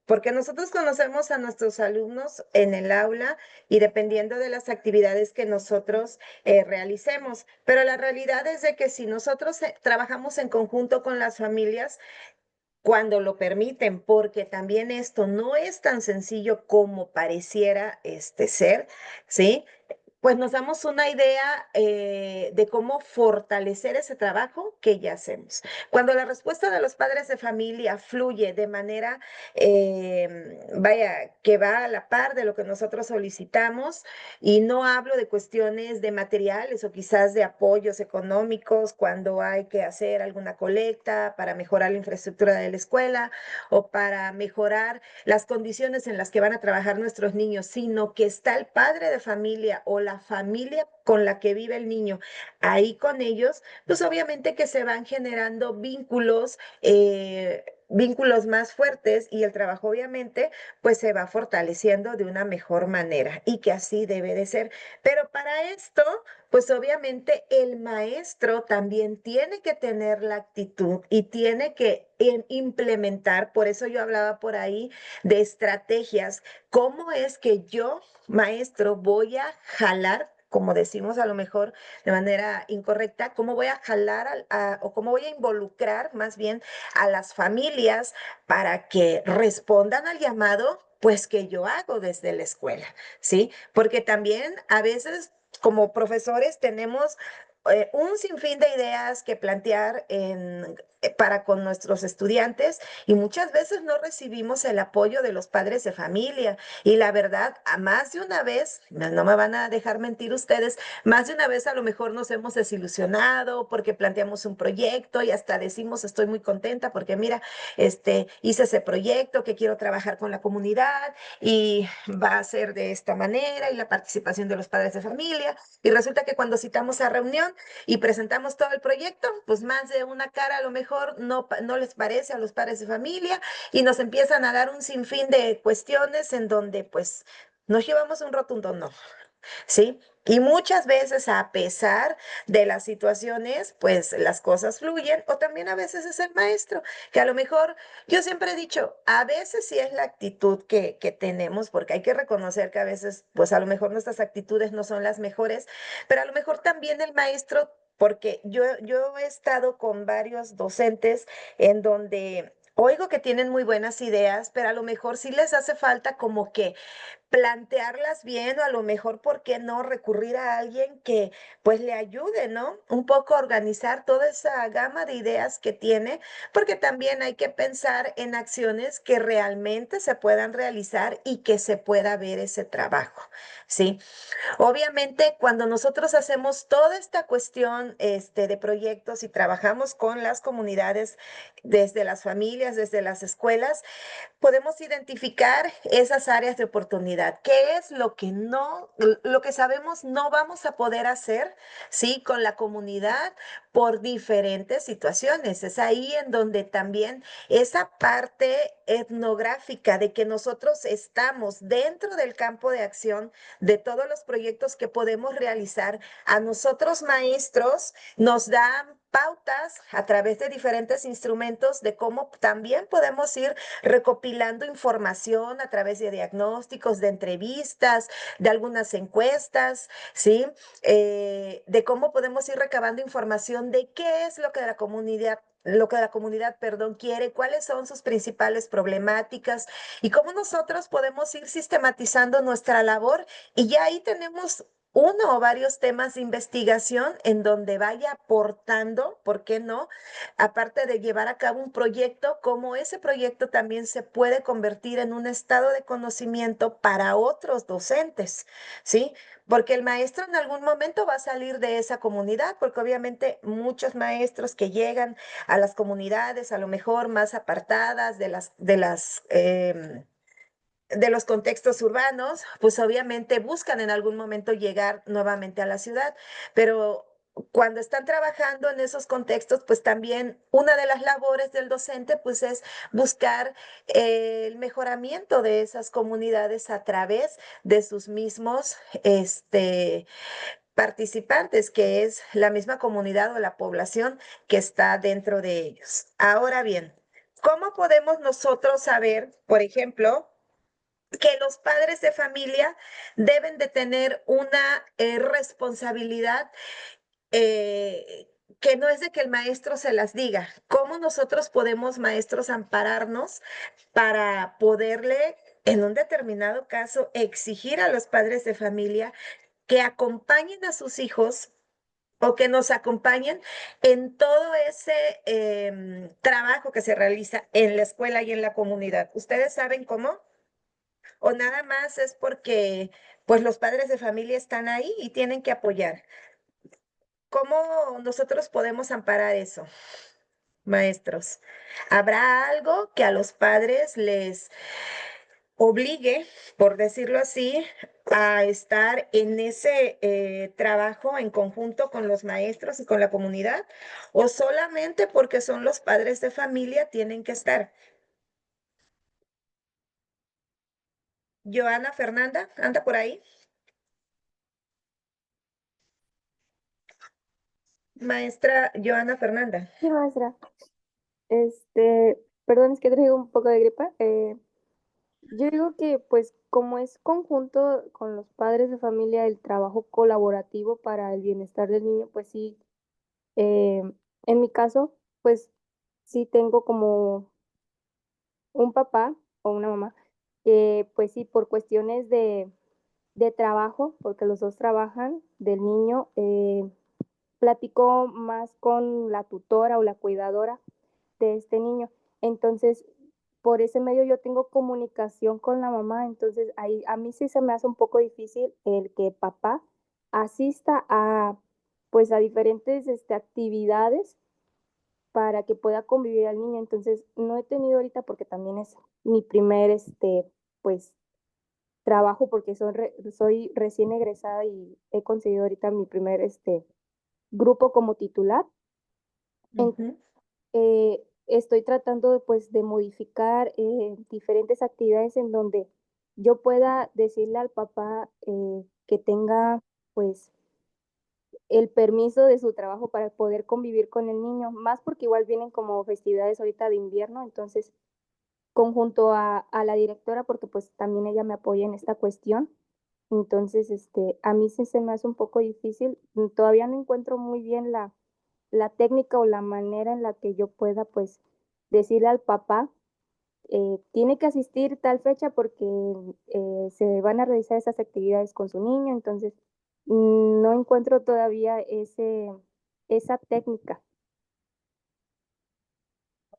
Porque nosotros conocemos a nuestros alumnos en el aula y dependiendo de las actividades que nosotros realicemos. Pero la realidad es de que si nosotros trabajamos en conjunto con las familias, cuando lo permiten, porque también esto no es tan sencillo como pareciera ser, ¿sí? Pues nos damos una idea de cómo fortalecer ese trabajo que ya hacemos. Cuando la respuesta de los padres de familia fluye de manera, vaya, que va a la par de lo que nosotros solicitamos, y no hablo de cuestiones de materiales o quizás de apoyos económicos cuando hay que hacer alguna colecta para mejorar la infraestructura de la escuela o para mejorar las condiciones en las que van a trabajar nuestros niños, sino que está el padre de familia o la familia con la que vive el niño ahí con ellos, pues obviamente que se van generando vínculos más fuertes y el trabajo obviamente pues se va fortaleciendo de una mejor manera y que así debe de ser. Pero para esto, pues obviamente el maestro también tiene que tener la actitud y tiene que implementar, por eso yo hablaba por ahí de estrategias. ¿Cómo es que yo, maestro, voy a jalar, como decimos a lo mejor de manera incorrecta, cómo voy a jalar o cómo voy a involucrar más bien a las familias para que respondan al llamado, pues que yo hago desde la escuela, ¿sí? Porque también a veces como profesores tenemos un sinfín de ideas que plantear para con nuestros estudiantes y muchas veces no recibimos el apoyo de los padres de familia. Y la verdad, a más de una vez, no me van a dejar mentir ustedes, más de una vez a lo mejor nos hemos desilusionado porque planteamos un proyecto y hasta decimos estoy muy contenta porque mira, hice ese proyecto que quiero trabajar con la comunidad y va a ser de esta manera y la participación de los padres de familia. Y resulta que cuando citamos a reunión y presentamos todo el proyecto, pues más de una cara a lo mejor no les parece a los padres de familia y nos empiezan a dar un sinfín de cuestiones en donde pues nos llevamos un rotundo no. ¿Sí? Y muchas veces, a pesar de las situaciones, pues las cosas fluyen, o también a veces es el maestro, que a lo mejor, yo siempre he dicho, a veces sí es la actitud que tenemos, porque hay que reconocer que a veces, pues a lo mejor nuestras actitudes no son las mejores, pero a lo mejor también el maestro, porque yo he estado con varios docentes en donde oigo que tienen muy buenas ideas, pero a lo mejor sí les hace falta como que plantearlas bien o a lo mejor, ¿por qué no recurrir a alguien que pues le ayude, ¿no? Un poco a organizar toda esa gama de ideas que tiene, porque también hay que pensar en acciones que realmente se puedan realizar y que se pueda ver ese trabajo, ¿sí? Obviamente, cuando nosotros hacemos toda esta cuestión de proyectos y trabajamos con las comunidades, desde las familias, desde las escuelas, podemos identificar esas áreas de oportunidad. ¿Qué es lo que lo que sabemos no vamos a poder hacer, sí, con la comunidad por diferentes situaciones? Es ahí en donde también esa parte etnográfica de que nosotros estamos dentro del campo de acción de todos los proyectos que podemos realizar, a nosotros maestros nos dan pautas a través de diferentes instrumentos de cómo también podemos ir recopilando información a través de diagnósticos, de entrevistas, de algunas encuestas, ¿sí? De cómo podemos ir recabando información de qué es lo que la comunidad, perdón, quiere, cuáles son sus principales problemáticas y cómo nosotros podemos ir sistematizando nuestra labor y ya ahí tenemos uno o varios temas de investigación en donde vaya aportando, ¿por qué no? Aparte de llevar a cabo un proyecto, como ese proyecto también se puede convertir en un estado de conocimiento para otros docentes, ¿sí? Porque el maestro en algún momento va a salir de esa comunidad, porque obviamente muchos maestros que llegan a las comunidades, a lo mejor más apartadas de las de los contextos urbanos, pues obviamente buscan en algún momento llegar nuevamente a la ciudad, pero cuando están trabajando en esos contextos, pues también una de las labores del docente, pues es buscar el mejoramiento de esas comunidades a través de sus mismos, participantes, que es la misma comunidad o la población que está dentro de ellos. Ahora bien, ¿cómo podemos nosotros saber, por ejemplo, que los padres de familia deben de tener una responsabilidad que no es de que el maestro se las diga? ¿Cómo nosotros podemos, maestros, ampararnos para poderle, en un determinado caso, exigir a los padres de familia que acompañen a sus hijos o que nos acompañen en todo ese trabajo que se realiza en la escuela y en la comunidad? ¿Ustedes saben cómo? ¿O nada más es porque pues los padres de familia están ahí y tienen que apoyar? ¿Cómo nosotros podemos amparar eso, maestros? ¿Habrá algo que a los padres les obligue, por decirlo así, a estar en ese trabajo en conjunto con los maestros y con la comunidad? ¿O solamente porque son los padres de familia tienen que estar? Joana Fernanda, ¿anda por ahí? Maestra Joana Fernanda. Sí, maestra. Perdón, es que traigo un poco de gripa. Yo digo que, pues, como es conjunto con los padres de familia, el trabajo colaborativo para el bienestar del niño, pues sí, eh, en mi caso, pues sí tengo como un papá o una mamá que, pues sí, por cuestiones de trabajo, porque los dos trabajan del niño, platico más con la tutora o la cuidadora de este niño. Entonces, por ese medio yo tengo comunicación con la mamá, entonces ahí a mí sí se me hace un poco difícil el que papá asista a pues a diferentes actividades para que pueda convivir al niño. Entonces, no he tenido ahorita porque también es mi primer pues trabajo porque soy recién egresada y he conseguido ahorita mi primer grupo como titular. Ujú. Estoy tratando pues de modificar diferentes actividades en donde yo pueda decirle al papá que tenga pues el permiso de su trabajo para poder convivir con el niño, más porque igual vienen como festividades ahorita de invierno, entonces conjunto a la directora, porque pues también ella me apoya en esta cuestión, entonces a mí sí se me hace un poco difícil, todavía no encuentro muy bien la técnica o la manera en la que yo pueda pues decirle al papá, tiene que asistir tal fecha porque se van a realizar esas actividades con su niño, entonces no encuentro todavía esa técnica.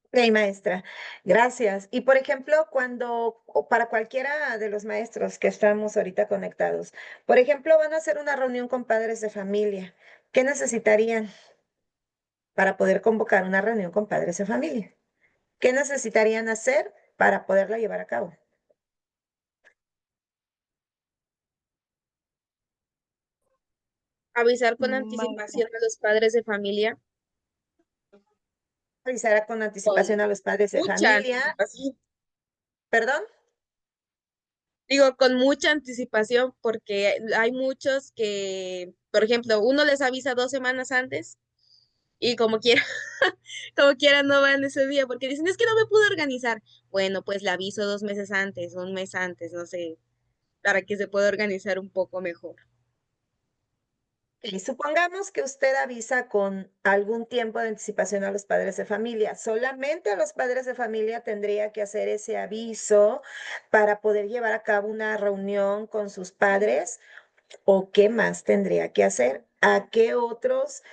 Ok, maestra, gracias. Y por ejemplo, o para cualquiera de los maestros que estamos ahorita conectados, por ejemplo, van a hacer una reunión con padres de familia, ¿qué necesitarían para poder convocar una reunión con padres de familia? ¿Qué necesitarían hacer para poderla llevar a cabo? Avisar con Maestra. anticipación a los padres de familia, Avisar con anticipación con a los padres de mucha familia. anticipación. ¿Perdón? Digo, con mucha anticipación, porque hay muchos que, por ejemplo, uno les avisa 2 semanas antes y como quiera, como quiera no van ese día porque dicen, es que no me pude organizar. Bueno, pues le aviso 2 meses antes, un mes antes, no sé, para que se pueda organizar un poco mejor. Y supongamos que usted avisa con algún tiempo de anticipación a los padres de familia. Solamente a los padres de familia tendría que hacer ese aviso para poder llevar a cabo una reunión con sus padres. ¿O qué más tendría que hacer? ¿A qué otros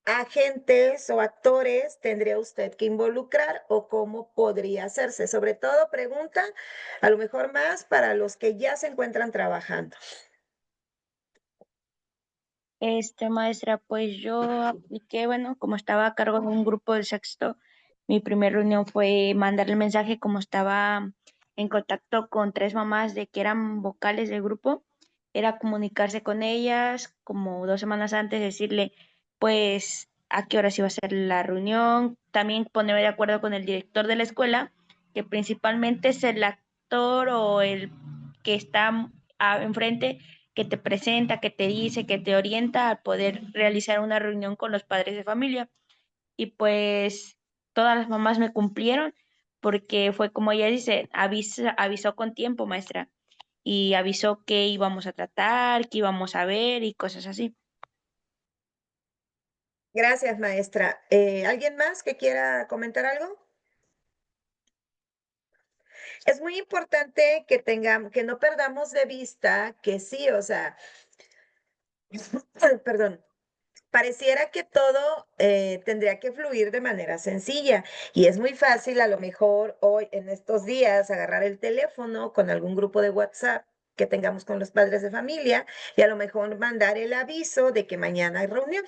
agentes o actores tendría usted que involucrar o cómo podría hacerse? Sobre todo pregunta, a lo mejor más para los que ya se encuentran trabajando. Maestra, pues yo apliqué, bueno, como estaba a cargo de un grupo de sexto, mi primera reunión fue mandar el mensaje como estaba en contacto con 3 mamás de que eran vocales del grupo, era comunicarse con ellas como 2 semanas antes, decirle pues a qué horas iba a ser la reunión, también ponerme de acuerdo con el director de la escuela, que principalmente es el actor o el que está enfrente, que te presenta, que te dice, que te orienta a poder realizar una reunión con los padres de familia. Y pues todas las mamás me cumplieron porque fue como ella dice, avisó con tiempo, maestra, y avisó que íbamos a tratar, que íbamos a ver y cosas así. Gracias, maestra. ¿Alguien más que quiera comentar algo? Es muy importante que que no perdamos de vista que sí, o sea, perdón, pareciera que todo tendría que fluir de manera sencilla y es muy fácil a lo mejor hoy en estos días agarrar el teléfono con algún grupo de WhatsApp que tengamos con los padres de familia y a lo mejor mandar el aviso de que mañana hay reunión.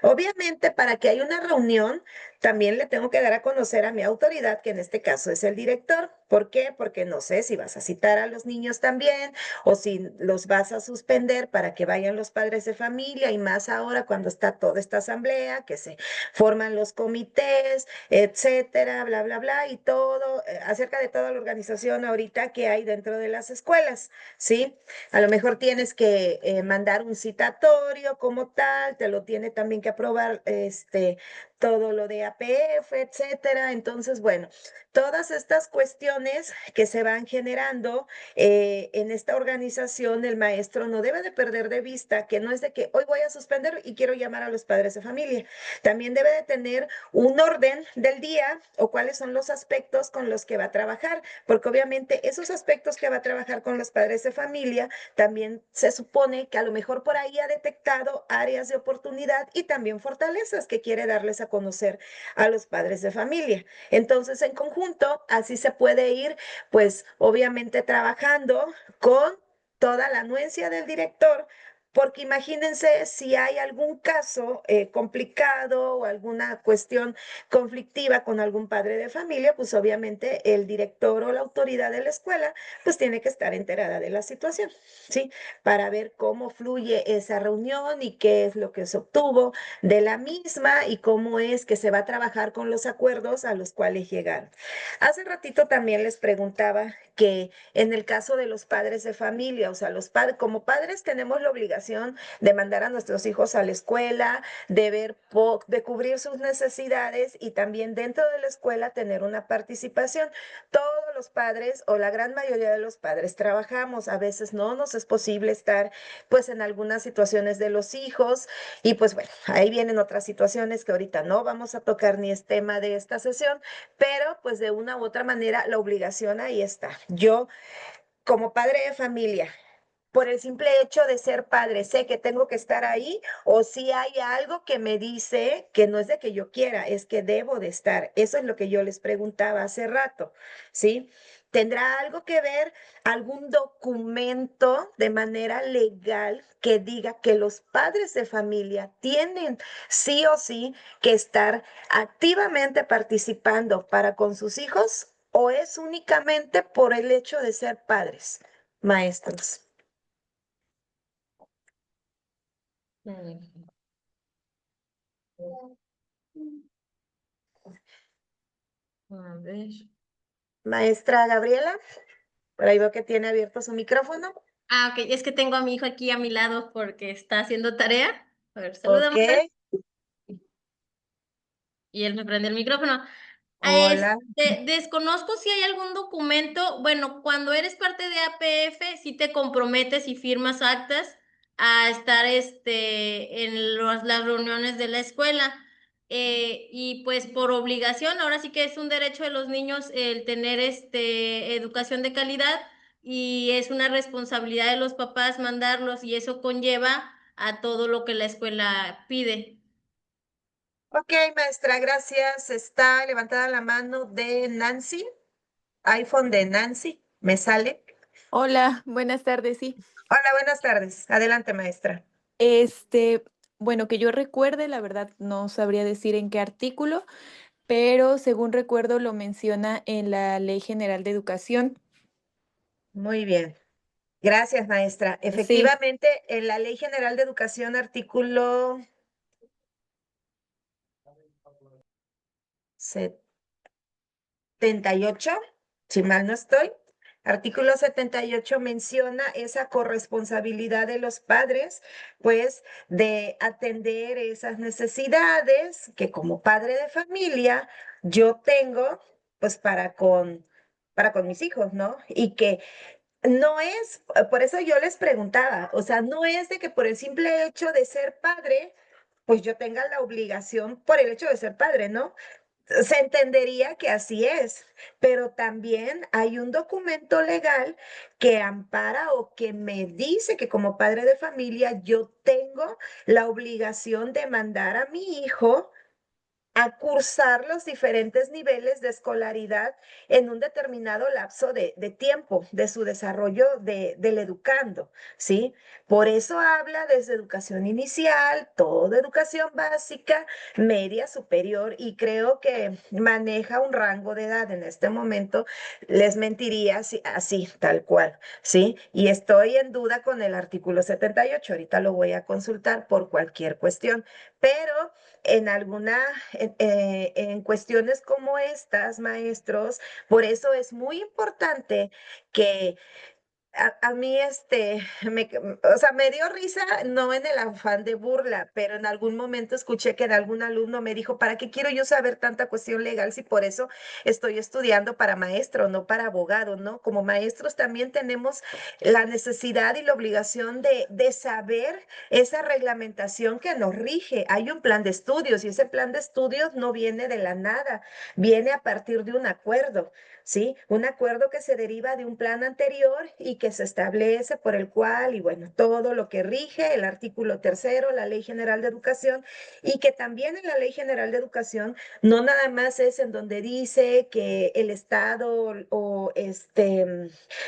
Obviamente, para que haya una reunión, también le tengo que dar a conocer a mi autoridad, que en este caso es el director. ¿Por qué? Porque no sé si vas a citar a los niños también o si los vas a suspender para que vayan los padres de familia y más ahora cuando está toda esta asamblea, que se forman los comités, etcétera, bla, bla, bla, y todo acerca de toda la organización ahorita que hay dentro de las escuelas, ¿sí? A lo mejor tienes que mandar un citatorio como tal, te lo tiene también que aprobar todo lo de APF, etcétera. Entonces, bueno, todas estas cuestiones que se van generando en esta organización, el maestro no debe de perder de vista que no es de que hoy voy a suspender y quiero llamar a los padres de familia. También debe de tener un orden del día o cuáles son los aspectos con los que va a trabajar, porque obviamente esos aspectos que va a trabajar con los padres de familia también se supone que a lo mejor por ahí ha detectado áreas de oportunidad y también fortalezas que quiere darles a conocer a los padres de familia. Entonces, en conjunto, así se puede ir, pues obviamente trabajando con toda la anuencia del director, porque imagínense si hay algún caso complicado o alguna cuestión conflictiva con algún padre de familia, pues obviamente el director o la autoridad de la escuela pues tiene que estar enterada de la situación, ¿sí? Para ver cómo fluye esa reunión y qué es lo que se obtuvo de la misma y cómo es que se va a trabajar con los acuerdos a los cuales llegaron. Hace ratito también les preguntaba que en el caso de los padres de familia, o sea, los padres, como padres tenemos la obligación de mandar a nuestros hijos a la escuela, de ver, de cubrir sus necesidades y también dentro de la escuela tener una participación. Todos los padres o la gran mayoría de los padres trabajamos, a veces no nos es posible estar pues en algunas situaciones de los hijos y pues bueno, ahí vienen otras situaciones que ahorita no vamos a tocar ni es tema de esta sesión, pero pues de una u otra manera la obligación ahí está. Yo como padre de familia, por el simple hecho de ser padre, sé que tengo que estar ahí o si hay algo que me dice que no es de que yo quiera, es que debo de estar. Eso es lo que yo les preguntaba hace rato, ¿sí? ¿Tendrá algo que ver algún documento de manera legal que diga que los padres de familia tienen sí o sí que estar activamente participando para con sus hijos o es únicamente por el hecho de ser padres, maestros? A ver. Maestra Gabriela, por ahí veo que tiene abierto su micrófono. Ah, ok, es que tengo a mi hijo aquí a mi lado porque está haciendo tarea. A ver, Ok, saludamos. Y él me prende el micrófono. hola. Desconozco si hay algún documento, bueno, cuando eres parte de APF, si te comprometes y firmas actas a estar en las reuniones de la escuela. Y pues por obligación, ahora sí que es un derecho de los niños el tener educación de calidad y es una responsabilidad de los papás mandarlos y eso conlleva a todo lo que la escuela pide. Ok, maestra, gracias. Está levantada la mano de Nancy, iPhone de Nancy, me sale. Hola, buenas tardes, sí. Hola, buenas tardes. Adelante, maestra. Este, bueno, que yo recuerde, la verdad no sabría decir en qué artículo, pero según recuerdo lo menciona en la Ley General de Educación. Muy bien. Gracias, maestra. Sí, Efectivamente, en la Ley General de Educación, artículo 78, si mal no estoy, artículo 78 menciona esa corresponsabilidad de los padres, pues, de atender esas necesidades que como padre de familia yo tengo, pues, para con mis hijos, ¿no? Y que no es, por eso yo les preguntaba, o sea, no es de que por el simple hecho de ser padre, pues yo tenga la obligación por el hecho de ser padre, ¿no? Se entendería que así es, pero también hay un documento legal que ampara o que me dice que como padre de familia yo tengo la obligación de mandar a mi hijo a cursar los diferentes niveles de escolaridad en un determinado lapso de tiempo de su desarrollo del educando, ¿sí? Por eso habla desde educación inicial, toda educación básica, media, superior, y creo que maneja un rango de edad en este momento, les mentiría así, tal cual, ¿sí? Y estoy en duda con el artículo 78, ahorita lo voy a consultar por cualquier cuestión, pero en en cuestiones como estas, maestros, por eso es muy importante que a mí, o sea, me dio risa, no en el afán de burla, pero en algún momento escuché que de algún alumno me dijo, ¿para qué quiero yo saber tanta cuestión legal si por eso estoy estudiando para maestro, no para abogado, ¿no? Como maestros también tenemos la necesidad y la obligación de saber esa reglamentación que nos rige. Hay un plan de estudios y ese plan de estudios no viene de la nada, viene a partir de un acuerdo. ¿Sí? Un acuerdo que se deriva de un plan anterior y que se establece por el cual, y bueno, todo lo que rige el artículo tercero, la Ley General de Educación, y que también en la Ley General de Educación no nada más es en donde dice que el Estado o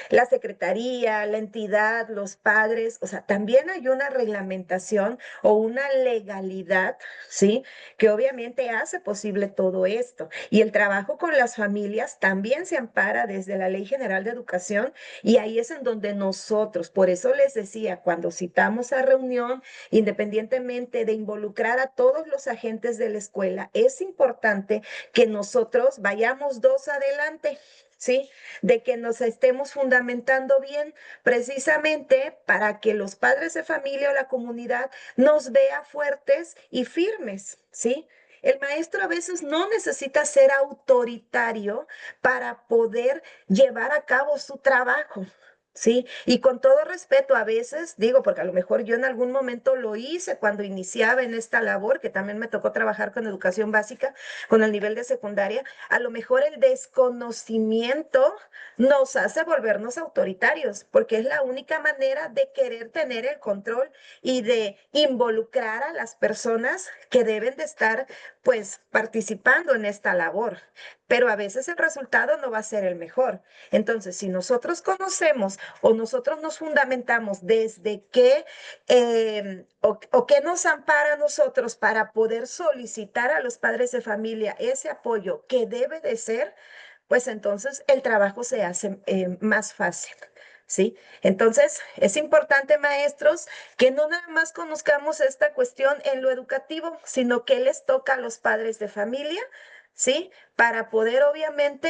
la Secretaría, la entidad, los padres, o sea, también hay una reglamentación o una legalidad, ¿sí? Que obviamente hace posible todo esto. Y el trabajo con las familias también se ampara desde la Ley General de Educación y ahí es en donde nosotros, por eso les decía, cuando citamos a reunión, independientemente de involucrar a todos los agentes de la escuela, es importante que nosotros vayamos dos adelante. ¿Sí? De que nos estemos fundamentando bien, precisamente para que los padres de familia o la comunidad nos vea fuertes y firmes, ¿sí? El maestro a veces no necesita ser autoritario para poder llevar a cabo su trabajo. Sí, y con todo respeto, a veces digo, porque a lo mejor yo en algún momento lo hice cuando iniciaba en esta labor, que también me tocó trabajar con educación básica, con el nivel de secundaria, a lo mejor el desconocimiento nos hace volvernos autoritarios, porque es la única manera de querer tener el control y de involucrar a las personas que deben de estar pues participando en esta labor, pero a veces el resultado no va a ser el mejor. Entonces, si nosotros conocemos o nosotros nos fundamentamos desde qué o qué nos ampara a nosotros para poder solicitar a los padres de familia ese apoyo que debe de ser, pues entonces el trabajo se hace más fácil. ¿Sí? Entonces, es importante, maestros, que no nada más conozcamos esta cuestión en lo educativo, sino que les toca a los padres de familia, ¿sí? Para poder, obviamente,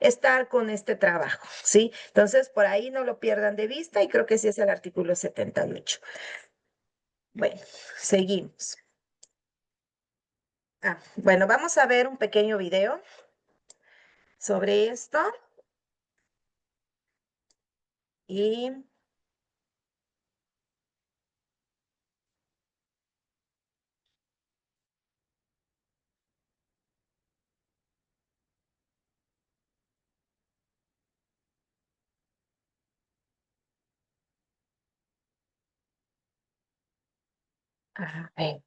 estar con este trabajo, ¿sí? Entonces, por ahí no lo pierdan de vista y creo que sí es el artículo 78. Bueno, seguimos. Bueno, vamos a ver un pequeño video sobre esto y a ver.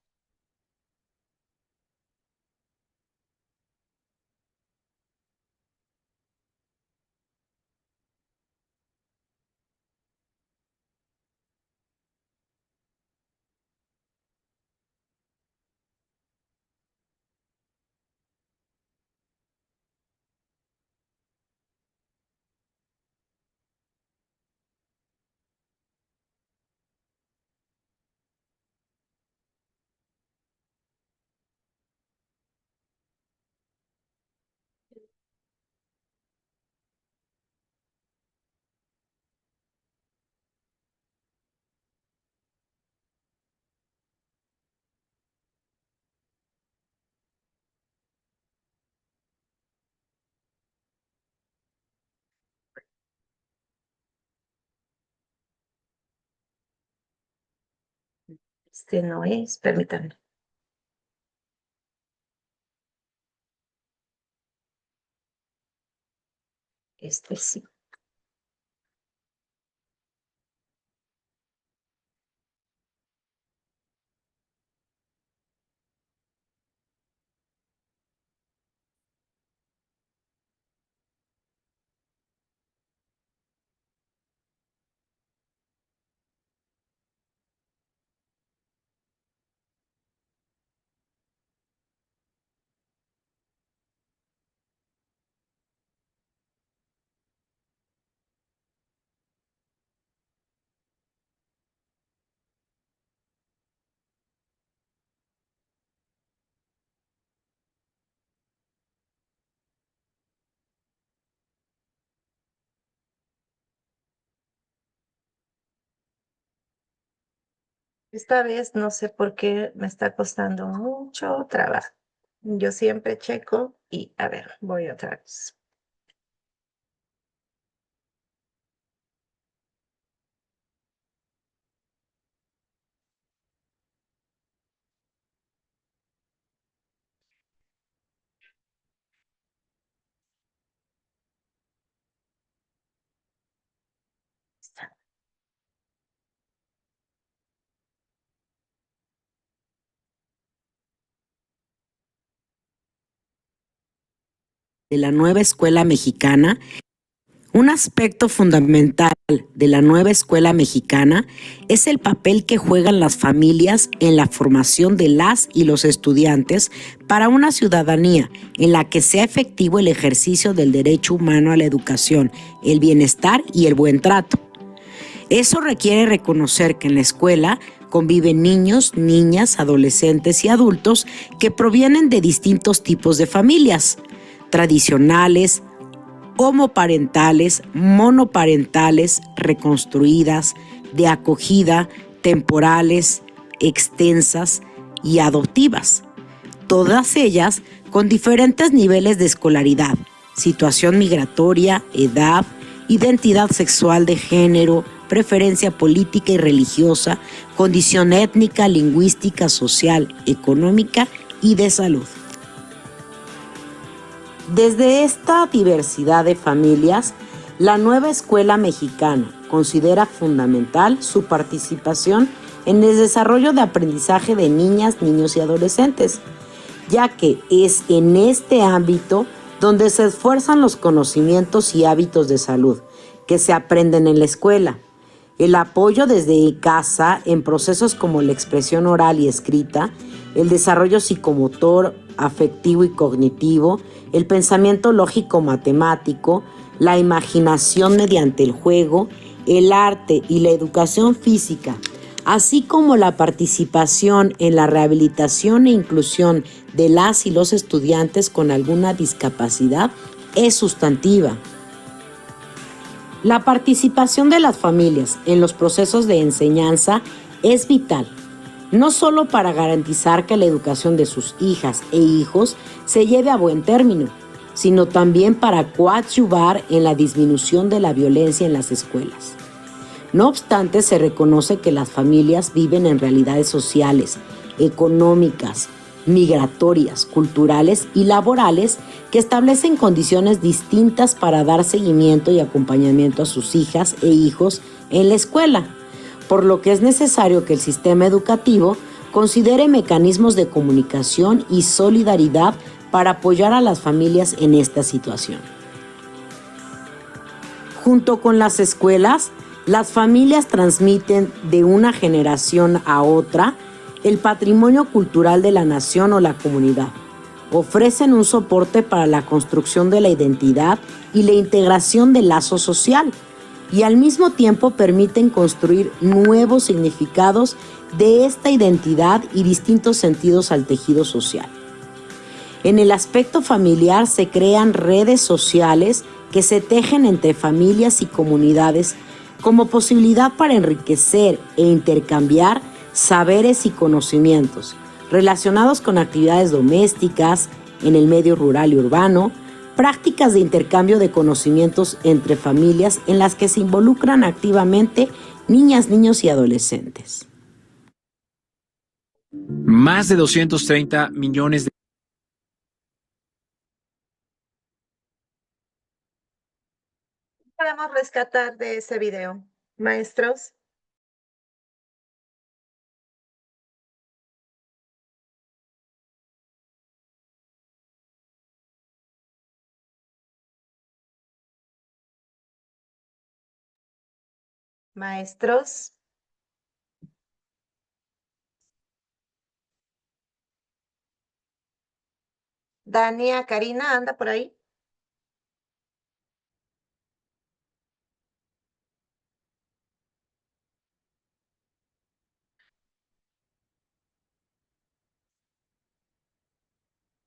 Este no es, permítanme. Este sí. Esta vez no sé por qué me está costando mucho trabajo. Yo siempre checo y a ver, voy otra vez. De la nueva escuela mexicana, un aspecto fundamental de la nueva escuela mexicana es el papel que juegan las familias en la formación de las y los estudiantes para una ciudadanía en la que sea efectivo el ejercicio del derecho humano a la educación, el bienestar y el buen trato. Eso requiere reconocer que en la escuela conviven niños, niñas, adolescentes y adultos que provienen de distintos tipos de familias, tradicionales, homoparentales, monoparentales, reconstruidas, de acogida, temporales, extensas y adoptivas. Todas ellas con diferentes niveles de escolaridad, situación migratoria, edad, identidad sexual de género, preferencia política y religiosa, condición étnica, lingüística, social, económica y de salud. Desde esta diversidad de familias, la nueva escuela mexicana considera fundamental su participación en el desarrollo de aprendizaje de niñas, niños y adolescentes, ya que es en este ámbito donde se esfuerzan los conocimientos y hábitos de salud que se aprenden en la escuela. El apoyo desde casa en procesos como la expresión oral y escrita, el desarrollo psicomotor, afectivo y cognitivo, el pensamiento lógico-matemático, la imaginación mediante el juego, el arte y la educación física, así como la participación en la rehabilitación e inclusión de las y los estudiantes con alguna discapacidad, es sustantiva. La participación de las familias en los procesos de enseñanza es vital, no solo para garantizar que la educación de sus hijas e hijos se lleve a buen término, sino también para coadyuvar en la disminución de la violencia en las escuelas. No obstante, se reconoce que las familias viven en realidades sociales, económicas, migratorias, culturales y laborales que establecen condiciones distintas para dar seguimiento y acompañamiento a sus hijas e hijos en la escuela, por lo que es necesario que el sistema educativo considere mecanismos de comunicación y solidaridad para apoyar a las familias en esta situación. Junto con las escuelas, las familias transmiten de una generación a otra el patrimonio cultural de la nación o la comunidad. Ofrecen un soporte para la construcción de la identidad y la integración del lazo social, y al mismo tiempo permiten construir nuevos significados de esta identidad y distintos sentidos al tejido social. En el aspecto familiar se crean redes sociales que se tejen entre familias y comunidades como posibilidad para enriquecer e intercambiar saberes y conocimientos relacionados con actividades domésticas en el medio rural y urbano, prácticas de intercambio de conocimientos entre familias en las que se involucran activamente niñas, niños y adolescentes. Más de 230 millones de... Podemos rescatar de ese video, maestros. Maestros. Dania, Karina, anda por ahí.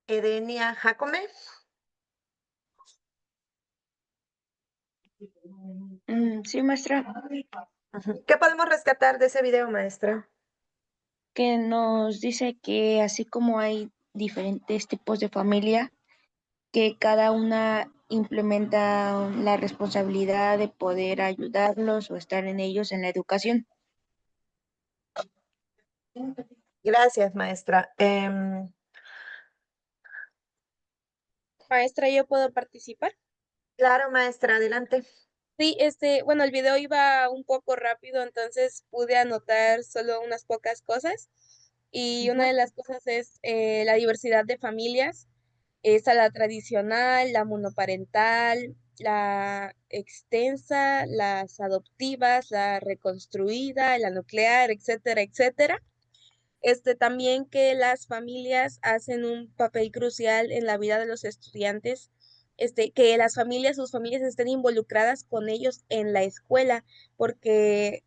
Edenia Jacome. Sí, maestra, ¿Qué podemos rescatar de ese video, maestra? que nos dice que así como hay diferentes tipos de familia, que cada una implementa la responsabilidad de poder ayudarlos o estar en ellos en la educación. Gracias, maestra. Maestra, ¿yo puedo participar? Claro, maestra, adelante. Sí, bueno, el video iba un poco rápido, entonces pude anotar solo unas pocas cosas. Y una de las cosas es la diversidad de familias. Está la tradicional, la monoparental, la extensa, las adoptivas, la reconstruida, la nuclear, etcétera, etcétera. También que las familias hacen un papel crucial en la vida de los estudiantes, que las familias, sus familias estén involucradas con ellos en la escuela, porque,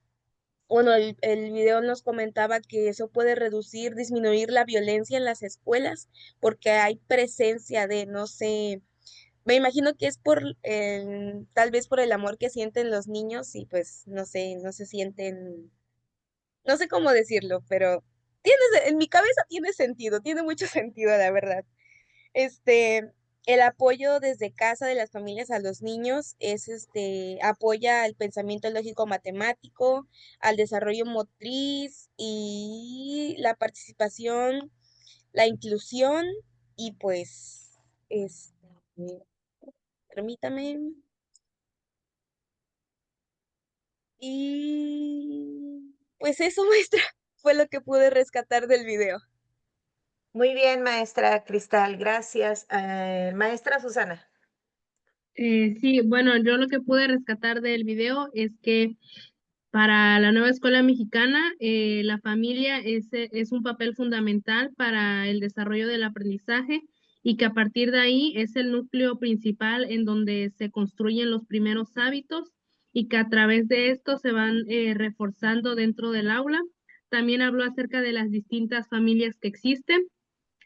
bueno, el video nos comentaba que eso puede reducir, disminuir la violencia en las escuelas, porque hay presencia de, no sé, me imagino que es tal vez por el amor que sienten los niños y pues, no sé, no se sienten, no sé cómo decirlo, pero en mi cabeza tiene sentido, tiene mucho sentido, la verdad. Este, el apoyo desde casa de las familias a los niños apoya al pensamiento lógico matemático, al desarrollo motriz y la participación, la inclusión y pues, permítame. Y pues eso, maestra, fue lo que pude rescatar del video. Muy bien, maestra Cristal, gracias. Maestra Susana. Sí, bueno, yo lo que pude rescatar del video es que para la nueva escuela mexicana, la familia es un papel fundamental para el desarrollo del aprendizaje y que a partir de ahí es el núcleo principal en donde se construyen los primeros hábitos y que a través de esto se van reforzando dentro del aula. También habló acerca de las distintas familias que existen,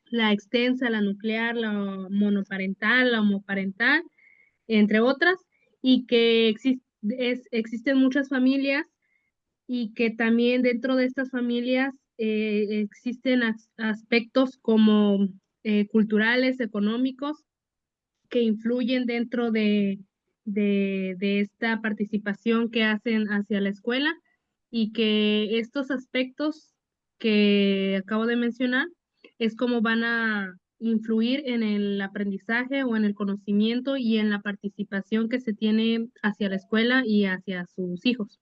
la extensa, la nuclear, la monoparental, la homoparental, entre otras, y que existen muchas familias y que también dentro de estas familias existen aspectos como culturales, económicos, que influyen dentro de esta participación que hacen hacia la escuela y que estos aspectos que acabo de mencionar es como van a influir en el aprendizaje o en el conocimiento y en la participación que se tiene hacia la escuela y hacia sus hijos.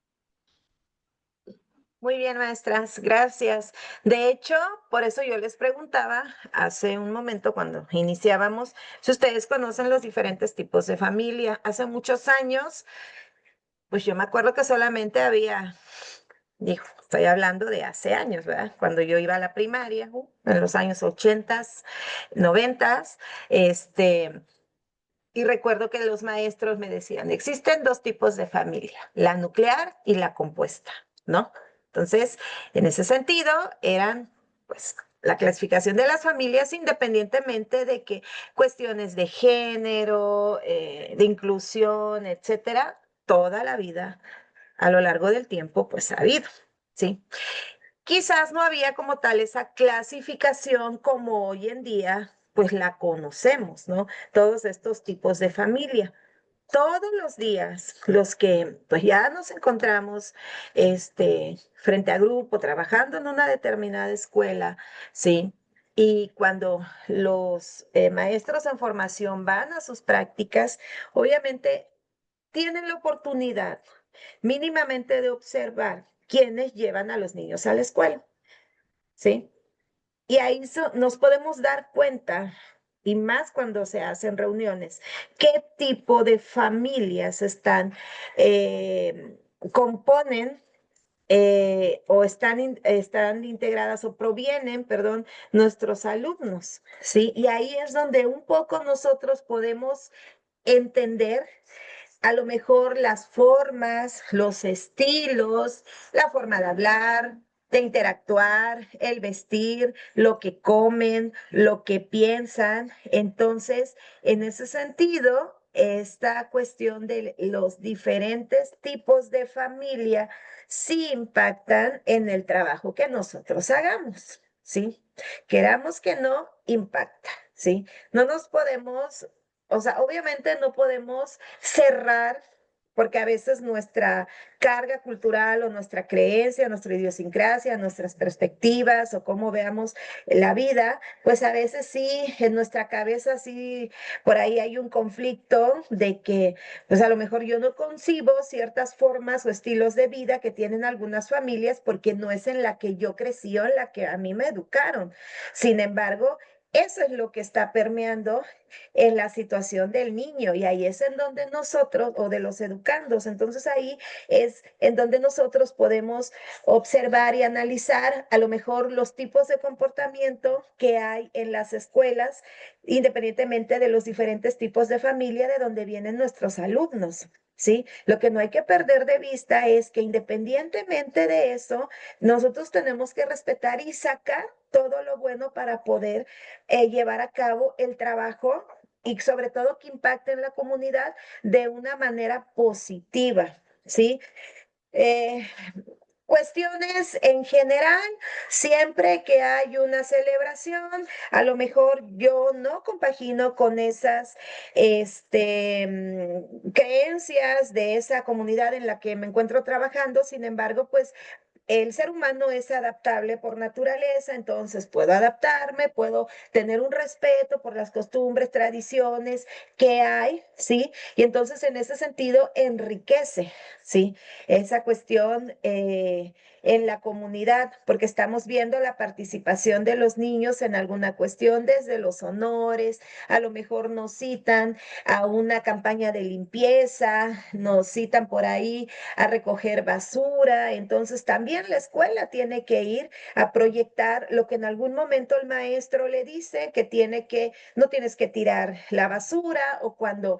Muy bien, maestras, gracias. De hecho, por eso yo les preguntaba hace un momento cuando iniciábamos si ustedes conocen los diferentes tipos de familia. Hace muchos años, pues yo me acuerdo que solamente había, digo, estoy hablando de hace años, ¿verdad? Cuando yo iba a la primaria, en los años 80s, 90s, y recuerdo que los maestros me decían, existen dos tipos de familia, la nuclear y la compuesta, ¿no? Entonces, en ese sentido, eran, pues, la clasificación de las familias independientemente de que cuestiones de género, de inclusión, etcétera, toda la vida, a lo largo del tiempo, pues ha habido, ¿sí? Quizás no había como tal esa clasificación como hoy en día, pues la conocemos, ¿no? Todos estos tipos de familia. todos los días, los que pues ya nos encontramos frente a grupo, trabajando en una determinada escuela, ¿sí? Y cuando los maestros en formación van a sus prácticas, obviamente tienen la oportunidad mínimamente de observar quiénes llevan a los niños a la escuela, ¿sí? Y ahí nos podemos dar cuenta, y más cuando se hacen reuniones, qué tipo de familias componen o están integradas o provienen, perdón, nuestros alumnos, ¿sí? Y ahí es donde un poco nosotros podemos entender a lo mejor las formas, los estilos, la forma de hablar, de interactuar, el vestir, lo que comen, lo que piensan. Entonces, en ese sentido, esta cuestión de los diferentes tipos de familia sí impactan en el trabajo que nosotros hagamos, ¿sí? Queramos que no, impacta, ¿sí? No nos podemos, o sea, obviamente no podemos cerrar, porque a veces nuestra carga cultural o nuestra creencia, nuestra idiosincrasia, nuestras perspectivas o cómo veamos la vida, pues a veces sí, en nuestra cabeza sí, por ahí hay un conflicto de que, pues a lo mejor yo no concibo ciertas formas o estilos de vida que tienen algunas familias porque no es en la que yo crecí o en la que a mí me educaron. Sin embargo, eso es lo que está permeando en la situación del niño y ahí es en donde nosotros, o de los educandos, entonces ahí es en donde nosotros podemos observar y analizar a lo mejor los tipos de comportamiento que hay en las escuelas, independientemente de los diferentes tipos de familia de donde vienen nuestros alumnos. ¿Sí? Lo que no hay que perder de vista es que independientemente de eso, nosotros tenemos que respetar y sacar todo lo bueno para poder llevar a cabo el trabajo y sobre todo que impacte en la comunidad de una manera positiva, ¿sí? Eh, Cuestiones en general, siempre que hay una celebración, a lo mejor yo no compagino con esas creencias de esa comunidad en la que me encuentro trabajando, sin embargo, pues el ser humano es adaptable por naturaleza, entonces puedo adaptarme, puedo tener un respeto por las costumbres, tradiciones que hay, ¿sí? Y entonces en ese sentido enriquece, ¿sí? Esa cuestión en la comunidad, porque estamos viendo la participación de los niños en alguna cuestión, desde los honores, a lo mejor nos citan a una campaña de limpieza, nos citan por ahí a recoger basura, entonces también la escuela tiene que ir a proyectar lo que en algún momento el maestro le dice que no tienes que tirar la basura o cuando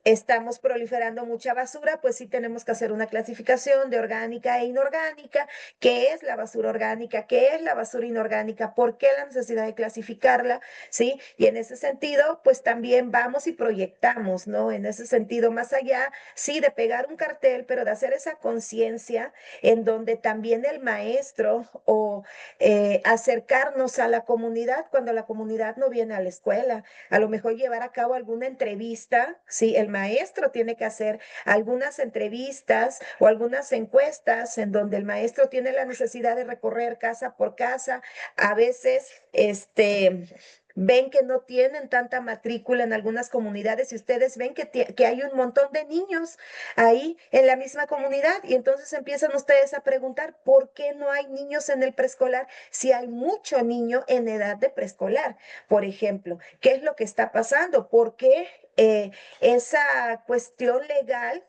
estamos proliferando mucha basura, pues sí tenemos que hacer una clasificación de orgánica e inorgánica. ¿Qué es la basura orgánica? ¿Qué es la basura inorgánica? ¿Por qué la necesidad de clasificarla? ¿Sí? Y en ese sentido, pues también vamos y proyectamos, ¿no? En ese sentido, más allá, sí, de pegar un cartel, pero de hacer esa conciencia en donde también el maestro o acercarnos a la comunidad cuando la comunidad no viene a la escuela, a lo mejor llevar a cabo alguna entrevista, sí, el maestro tiene que hacer algunas entrevistas o algunas encuestas en donde el maestro tiene la necesidad de recorrer casa por casa, a veces, ven que no tienen tanta matrícula en algunas comunidades y ustedes ven que hay un montón de niños ahí en la misma comunidad y entonces empiezan ustedes a preguntar por qué no hay niños en el preescolar si hay mucho niño en edad de preescolar, por ejemplo. ¿Qué es lo que está pasando? ¿Por qué esa cuestión legal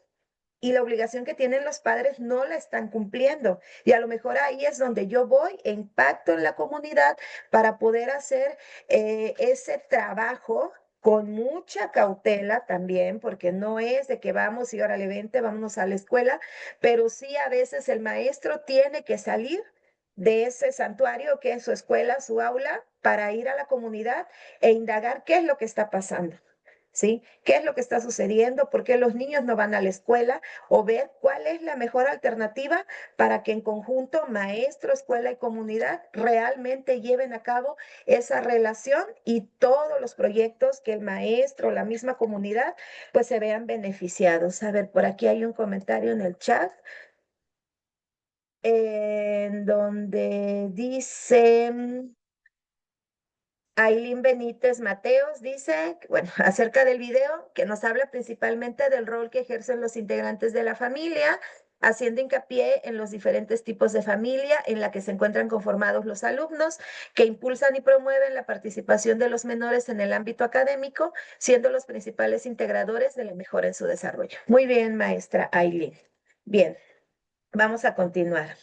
y la obligación que tienen los padres no la están cumpliendo? Y a lo mejor ahí es donde yo voy e impacto en la comunidad para poder hacer ese trabajo con mucha cautela también, porque no es de que vamos y órale, vente, vámonos a la escuela, pero sí a veces el maestro tiene que salir de ese santuario que es su escuela, su aula, para ir a la comunidad e indagar qué es lo que está pasando. ¿sí? ¿Qué es lo que está sucediendo? ¿Por qué los niños no van a la escuela? O ver cuál es la mejor alternativa para que en conjunto maestro, escuela y comunidad realmente lleven a cabo esa relación y todos los proyectos que el maestro, la misma comunidad, pues se vean beneficiados. A ver, por aquí hay un comentario en el chat en donde dice Ailín Benítez Mateos, dice, bueno, acerca del video, que nos habla principalmente del rol que ejercen los integrantes de la familia, haciendo hincapié en los diferentes tipos de familia en la que se encuentran conformados los alumnos, que impulsan y promueven la participación de los menores en el ámbito académico, siendo los principales integradores de la mejora en su desarrollo. Muy bien, maestra Ailín. Bien, vamos a continuar.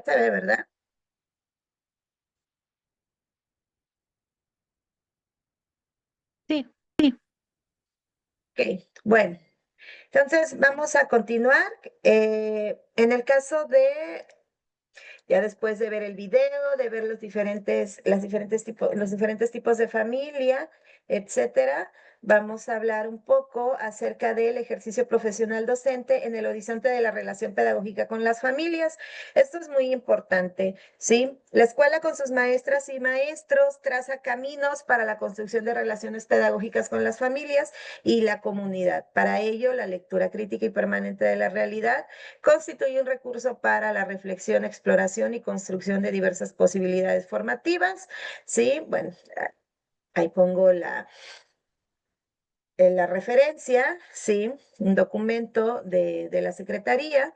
Se ve, ¿verdad? Sí, sí. Ok, bueno. Entonces, vamos a continuar. En el caso de, ya después de ver el video, de ver los diferentes tipos de familia, etcétera, vamos a hablar un poco acerca del ejercicio profesional docente en el horizonte de la relación pedagógica con las familias. Esto es muy importante, ¿sí? La escuela con sus maestras y maestros traza caminos para la construcción de relaciones pedagógicas con las familias y la comunidad. Para ello, la lectura crítica y permanente de la realidad constituye un recurso para la reflexión, exploración y construcción de diversas posibilidades formativas, ¿sí? Bueno, ahí pongo la referencia, ¿sí? Un documento de la Secretaría,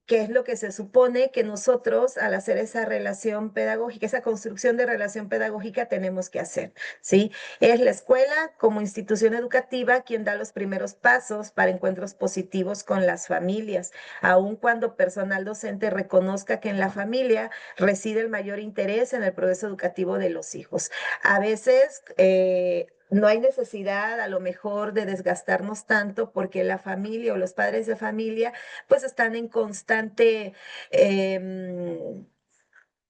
que es lo que se supone que nosotros al hacer esa relación pedagógica, esa construcción de relación pedagógica tenemos que hacer, ¿sí? Es la escuela como institución educativa quien da los primeros pasos para encuentros positivos con las familias, aun cuando personal docente reconozca que en la familia reside el mayor interés en el progreso educativo de los hijos. A veces no hay necesidad a lo mejor de desgastarnos tanto porque la familia o los padres de familia pues están en constante,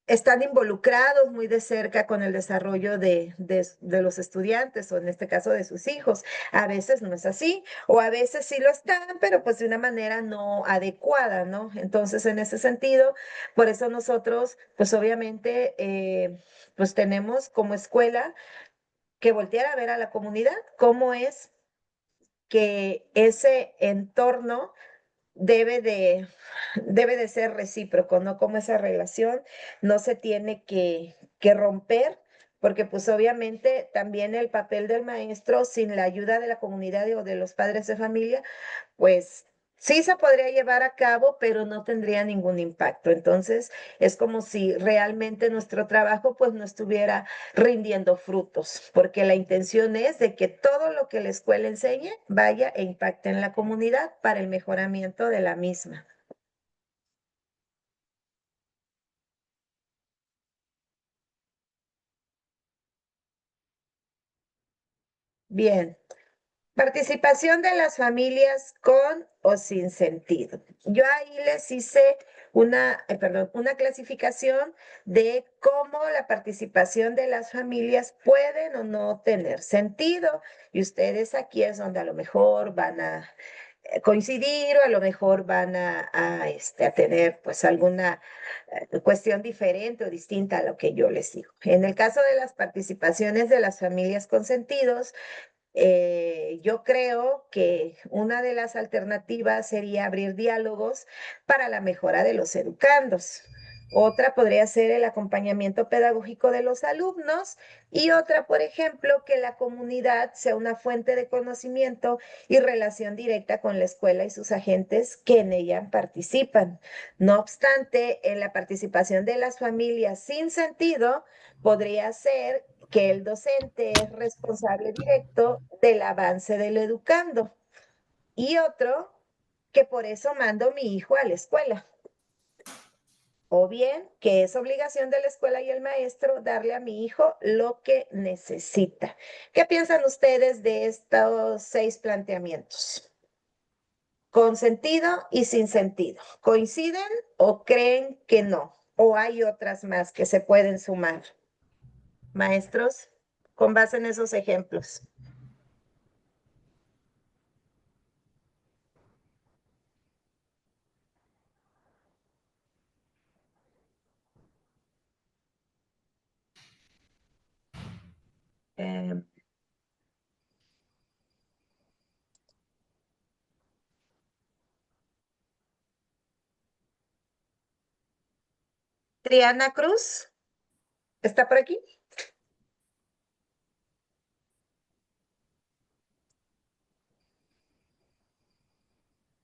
están involucrados muy de cerca con el desarrollo de los estudiantes o en este caso de sus hijos. A veces no es así o a veces sí lo están, pero pues de una manera no adecuada, ¿no? Entonces, en ese sentido, por eso nosotros, pues obviamente, pues tenemos como escuela que voltear a ver a la comunidad, cómo es que ese entorno debe de, debe de ser recíproco, ¿no? Como esa relación no se tiene que romper, porque pues obviamente también el papel del maestro sin la ayuda de la comunidad o de los padres de familia, pues sí se podría llevar a cabo, pero no tendría ningún impacto. Entonces, es como si realmente nuestro trabajo pues no estuviera rindiendo frutos, porque la intención es de que todo lo que la escuela enseñe vaya e impacte en la comunidad para el mejoramiento de la misma. Bien. Participación de las familias con o sin sentido. Yo ahí les hice una clasificación de cómo la participación de las familias pueden o no tener sentido. Y ustedes aquí es donde a lo mejor van a coincidir o a lo mejor van a tener pues alguna cuestión diferente o distinta a lo que yo les digo. En el caso de las participaciones de las familias consentidos, yo creo que una de las alternativas sería abrir diálogos para la mejora de los educandos. Otra podría ser el acompañamiento pedagógico de los alumnos y otra, por ejemplo, que la comunidad sea una fuente de conocimiento y relación directa con la escuela y sus agentes que en ella participan. No obstante, en la participación de las familias sin sentido, podría ser que el docente es responsable directo del avance del educando y otro, que por eso mando a mi hijo a la escuela. O bien que es obligación de la escuela y el maestro darle a mi hijo lo que necesita. ¿Qué piensan ustedes de estos 6 planteamientos? Con sentido y sin sentido. ¿Coinciden o creen que no? ¿O hay otras más que se pueden sumar? Maestros, con base en esos ejemplos. Eh, Triana Cruz, ¿está por aquí?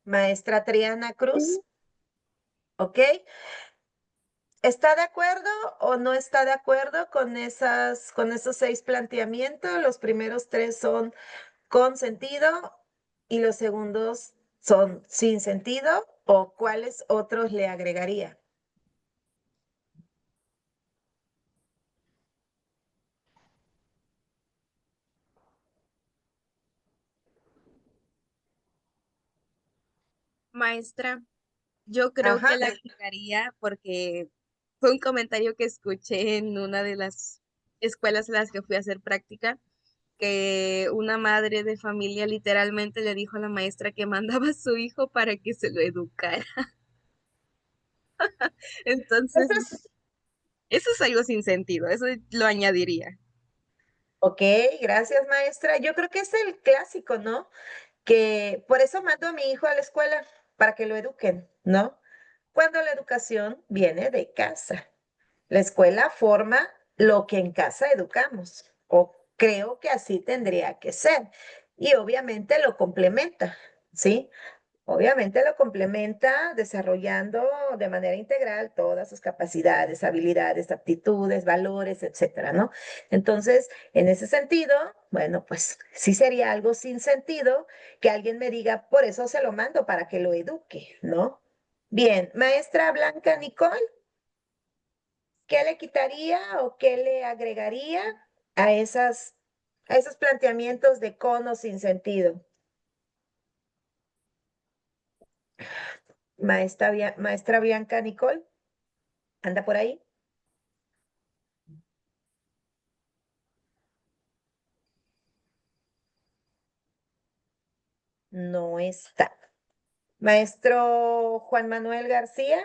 Maestra Triana Cruz, ¿ok? ¿Está de acuerdo o no está de acuerdo con esos 6 planteamientos? Los primeros 3 son con sentido y los segundos son sin sentido, ¿o cuáles otros le agregaría? Maestra, yo creo Ajá, que la agregaría porque fue un comentario que escuché en una de las escuelas en las que fui a hacer práctica, que una madre de familia literalmente le dijo a la maestra que mandaba a su hijo para que se lo educara. Entonces, eso es, eso es algo sin sentido, eso lo añadiría. ok, gracias maestra. Yo creo que es el clásico, ¿no? Que por eso mando a mi hijo a la escuela, para que lo eduquen, ¿no? Cuando la educación viene de casa. La escuela forma lo que en casa educamos, o creo que así tendría que ser. Y obviamente lo complementa, ¿sí? Obviamente lo complementa desarrollando de manera integral todas sus capacidades, habilidades, aptitudes, valores, etcétera, ¿no? Entonces, en ese sentido, bueno, pues sí sería algo sin sentido que alguien me diga, por eso se lo mando para que lo eduque, ¿no? Bien, maestra Blanca Nicole, ¿qué le quitaría o qué le agregaría a esos planteamientos de con o sin sentido? Maestra Bianca Nicole, ¿anda por ahí? No está. Maestro Juan Manuel García.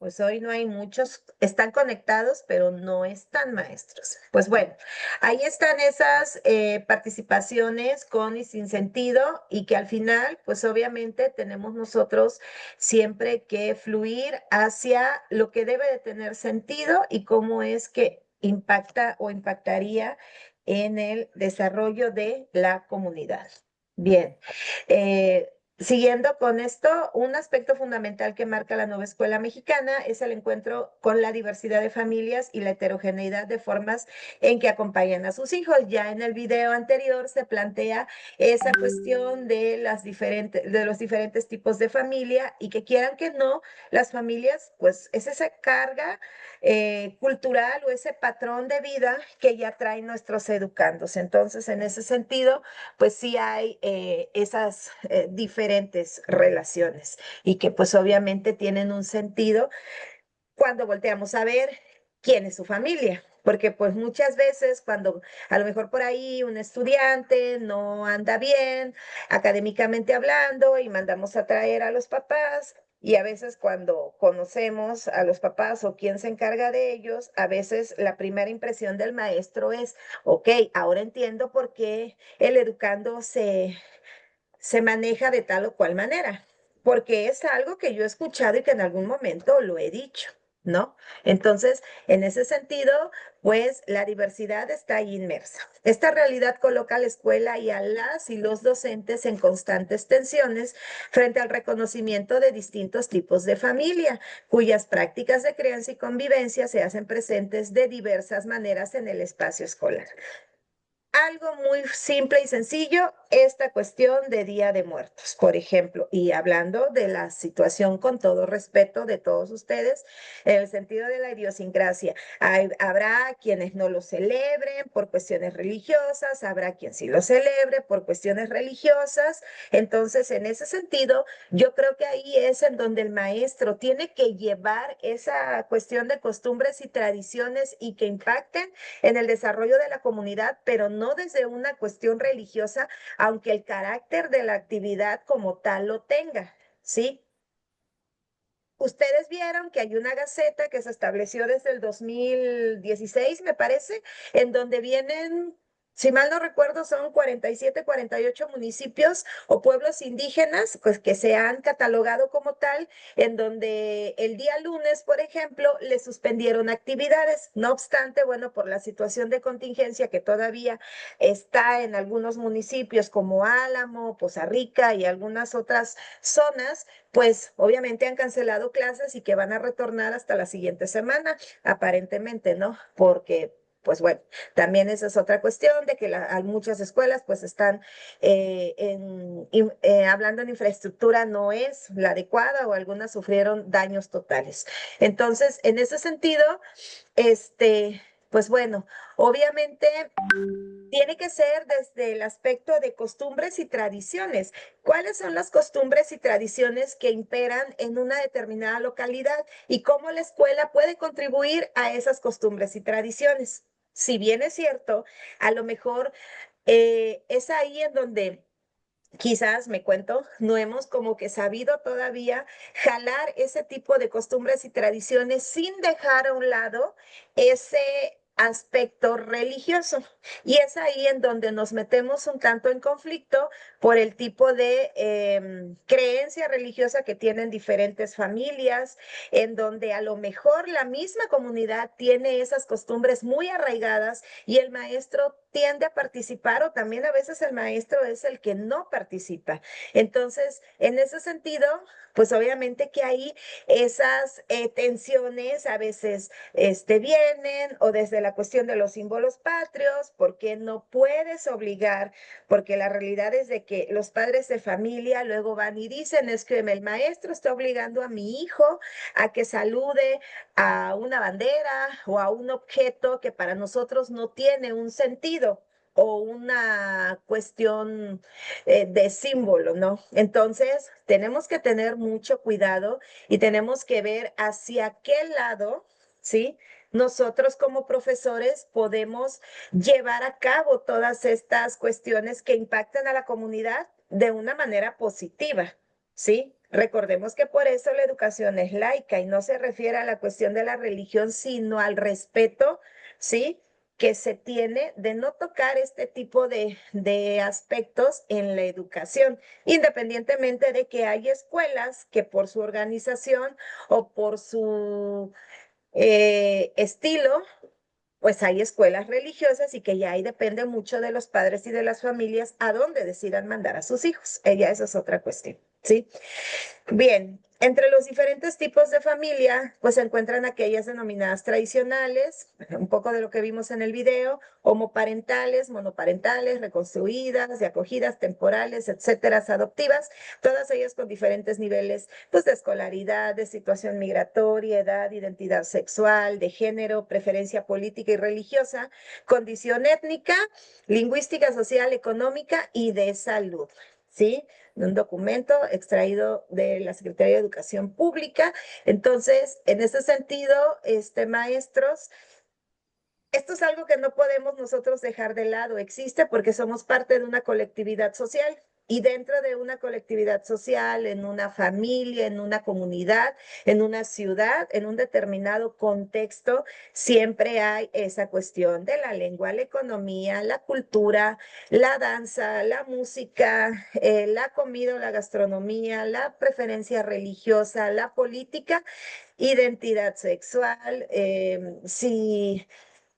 Pues hoy no hay muchos, están conectados, pero no están maestros. Pues bueno, ahí están esas participaciones con y sin sentido y que al final, pues obviamente tenemos nosotros siempre que fluir hacia lo que debe de tener sentido y cómo es que impacta o impactaría en el desarrollo de la comunidad. Bien. Siguiendo con esto, un aspecto fundamental que marca la nueva escuela mexicana es el encuentro con la diversidad de familias y la heterogeneidad de formas en que acompañan a sus hijos. Ya en el video anterior se plantea esa cuestión de de los diferentes tipos de familia y que quieran que no, las familias, pues es esa carga cultural o ese patrón de vida que ya traen nuestros educandos. Entonces, en ese sentido, pues sí hay esas diferentes relaciones y que pues obviamente tienen un sentido cuando volteamos a ver quién es su familia. Porque pues muchas veces cuando a lo mejor por ahí un estudiante no anda bien académicamente hablando y mandamos a traer a los papás, Y a veces cuando conocemos a los papás o quién se encarga de ellos, a veces la primera impresión del maestro es, ok, ahora entiendo por qué el educando se maneja de tal o cual manera, porque es algo que yo he escuchado y que en algún momento lo he dicho, ¿no? Entonces, en ese sentido, pues la diversidad está ahí inmersa. Esta realidad coloca a la escuela y a las y los docentes en constantes tensiones frente al reconocimiento de distintos tipos de familia, cuyas prácticas de crianza y convivencia se hacen presentes de diversas maneras en el espacio escolar. Algo muy simple y sencillo, esta cuestión de Día de Muertos, por ejemplo, y hablando de la situación con todo respeto de todos ustedes, en el sentido de la idiosincrasia, habrá quienes no lo celebren por cuestiones religiosas, habrá quien sí lo celebre por cuestiones religiosas, entonces en ese sentido, yo creo que ahí es en donde el maestro tiene que llevar esa cuestión de costumbres y tradiciones y que impacten en el desarrollo de la comunidad, pero no desde una cuestión religiosa, aunque el carácter de la actividad como tal lo tenga, ¿sí? Ustedes vieron que hay una gaceta que se estableció desde el 2016, me parece, en donde vienen, si mal no recuerdo, son 47, 48 municipios o pueblos indígenas, pues que se han catalogado como tal, en donde el día lunes, por ejemplo, le suspendieron actividades. No obstante, bueno, por la situación de contingencia que todavía está en algunos municipios como Álamo, Poza Rica y algunas otras zonas, pues obviamente han cancelado clases y que van a retornar hasta la siguiente semana, aparentemente, ¿no? Porque pues bueno, también esa es otra cuestión de que hay muchas escuelas pues están hablando en infraestructura no es la adecuada o algunas sufrieron daños totales. Entonces, en ese sentido, pues bueno, obviamente tiene que ser desde el aspecto de costumbres y tradiciones. ¿Cuáles son las costumbres y tradiciones que imperan en una determinada localidad y cómo la escuela puede contribuir a esas costumbres y tradiciones? Si bien es cierto, a lo mejor es ahí en donde quizás, me cuento, no hemos como que sabido todavía jalar ese tipo de costumbres y tradiciones sin dejar a un lado ese aspecto religioso. Y es ahí en donde nos metemos un tanto en conflicto por el tipo de creencia religiosa que tienen diferentes familias, en donde a lo mejor la misma comunidad tiene esas costumbres muy arraigadas y el maestro tiende a participar o también a veces el maestro es el que no participa. Entonces, en ese sentido, pues obviamente que ahí esas tensiones a veces vienen o desde la cuestión de los símbolos patrios, porque no puedes obligar, porque la realidad es de que los padres de familia luego van y dicen, es que el maestro está obligando a mi hijo a que salude a una bandera o a un objeto que para nosotros no tiene un sentido o una cuestión de símbolo, ¿no? Entonces, tenemos que tener mucho cuidado y tenemos que ver hacia qué lado, ¿sí? Nosotros como profesores podemos llevar a cabo todas estas cuestiones que impactan a la comunidad de una manera positiva, ¿sí? Recordemos que por eso la educación es laica y no se refiere a la cuestión de la religión, sino al respeto, ¿sí? Que se tiene de no tocar este tipo de aspectos en la educación, independientemente de que hay escuelas que por su organización o por su estilo, pues hay escuelas religiosas y que ya ahí depende mucho de los padres y de las familias a dónde decidan mandar a sus hijos. Esa es otra cuestión, ¿sí? Bien, entre los diferentes tipos de familia, pues se encuentran aquellas denominadas tradicionales, un poco de lo que vimos en el video, homoparentales, monoparentales, reconstruidas, de acogidas, temporales, etcétera, adoptivas, todas ellas con diferentes niveles, pues, de escolaridad, de situación migratoria, edad, identidad sexual, de género, preferencia política y religiosa, condición étnica, lingüística, social, económica y de salud, ¿sí? Un documento extraído de la Secretaría de Educación Pública. Entonces, en ese sentido, maestros, esto es algo que no podemos nosotros dejar de lado. Existe porque somos parte de una colectividad social, y dentro de una colectividad social, en una familia, en una comunidad, en una ciudad, en un determinado contexto, siempre hay esa cuestión de la lengua, la economía, la cultura, la danza, la música, la comida o la gastronomía, la preferencia religiosa, la política, identidad sexual, si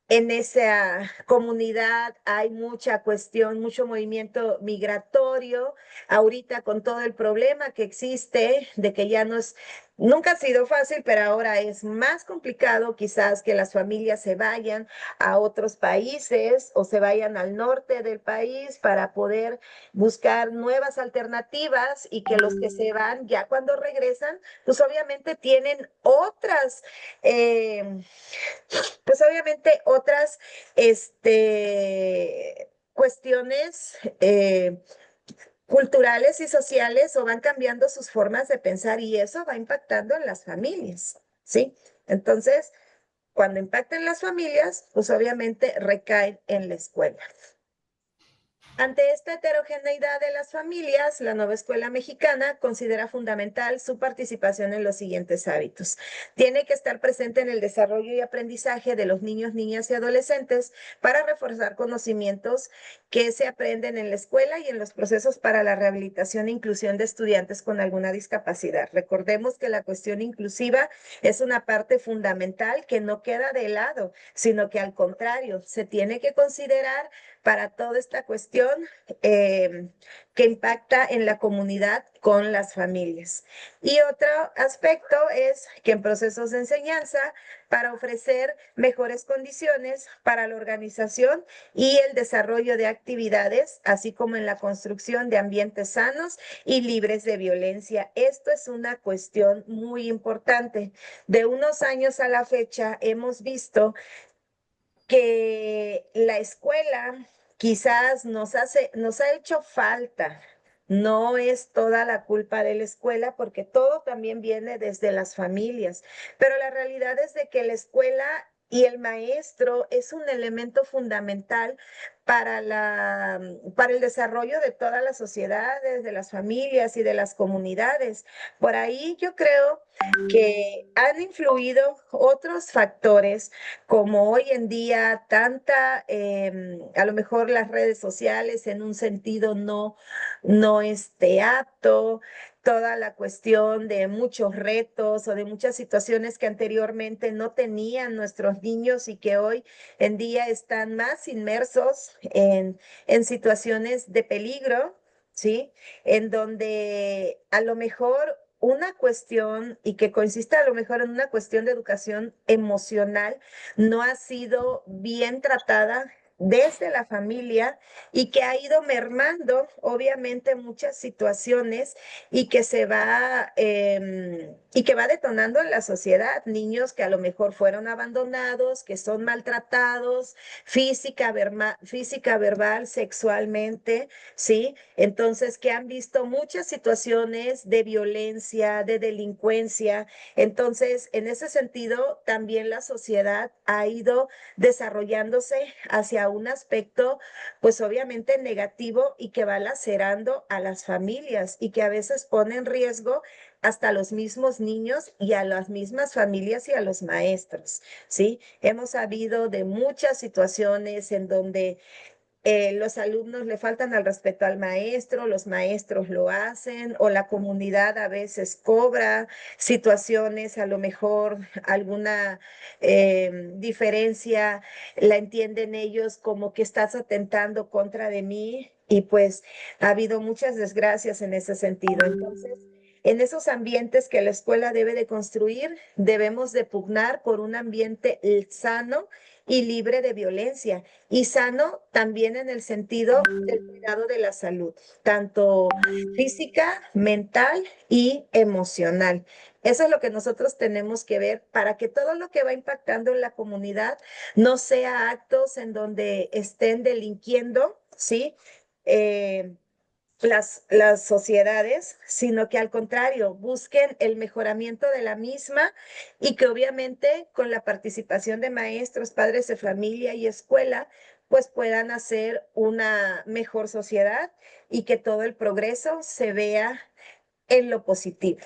en esa comunidad hay mucha cuestión, mucho movimiento migratorio, ahorita con todo el problema que existe de que ya no es, nunca ha sido fácil, pero ahora es más complicado quizás que las familias se vayan a otros países o se vayan al norte del país para poder buscar nuevas alternativas y que los que se van ya cuando regresan, pues obviamente tienen otras pues obviamente otras cuestiones culturales y sociales o van cambiando sus formas de pensar y eso va impactando en las familias, ¿sí? Entonces, cuando impactan las familias, pues obviamente recaen en la escuela. Ante esta heterogeneidad de las familias, la nueva escuela mexicana considera fundamental su participación en los siguientes hábitos. Tiene que estar presente en el desarrollo y aprendizaje de los niños, niñas y adolescentes para reforzar conocimientos que se aprenden en la escuela y en los procesos para la rehabilitación e inclusión de estudiantes con alguna discapacidad. Recordemos que la cuestión inclusiva es una parte fundamental que no queda de lado, sino que al contrario, se tiene que considerar para toda esta cuestión que impacta en la comunidad con las familias. Y otro aspecto es que en procesos de enseñanza, para ofrecer mejores condiciones para la organización y el desarrollo de actividades, así como en la construcción de ambientes sanos y libres de violencia. Esto es una cuestión muy importante. De unos años a la fecha hemos visto que la escuela quizás nos ha hecho falta. No es toda la culpa de la escuela porque todo también viene desde las familias, pero la realidad es de que la escuela y el maestro es un elemento fundamental para el desarrollo de todas las sociedades, de las familias y de las comunidades. Por ahí yo creo que han influido otros factores como hoy en día tanta, a lo mejor las redes sociales en un sentido no apto, toda la cuestión de muchos retos o de muchas situaciones que anteriormente no tenían nuestros niños y que hoy en día están más inmersos en situaciones de peligro, ¿sí? En donde a lo mejor una cuestión y que consiste a lo mejor en una cuestión de educación emocional no ha sido bien tratada desde la familia y que ha ido mermando obviamente muchas situaciones y que y que va detonando en la sociedad niños que a lo mejor fueron abandonados, que son maltratados física, verbal, sexualmente, ¿sí? Entonces, que han visto muchas situaciones de violencia, de delincuencia. Entonces, en ese sentido, también la sociedad ha ido desarrollándose hacia un aspecto, pues obviamente negativo y que va lacerando a las familias y que a veces pone en riesgo hasta a los mismos niños y a las mismas familias y a los maestros, ¿sí? Hemos sabido de muchas situaciones en donde los alumnos le faltan al respeto al maestro, los maestros lo hacen o la comunidad a veces cobra situaciones, a lo mejor alguna diferencia la entienden ellos como que estás atentando contra de mí y pues ha habido muchas desgracias en ese sentido. Entonces, en esos ambientes que la escuela debe de construir, debemos de pugnar por un ambiente sano y libre de violencia y sano también en el sentido del cuidado de la salud, tanto física, mental y emocional. Eso es lo que nosotros tenemos que ver para que todo lo que va impactando en la comunidad no sea actos en donde estén delinquiendo, ¿sí? las sociedades, sino que al contrario, busquen el mejoramiento de la misma y que obviamente con la participación de maestros, padres de familia y escuela, pues puedan hacer una mejor sociedad y que todo el progreso se vea en lo positivo,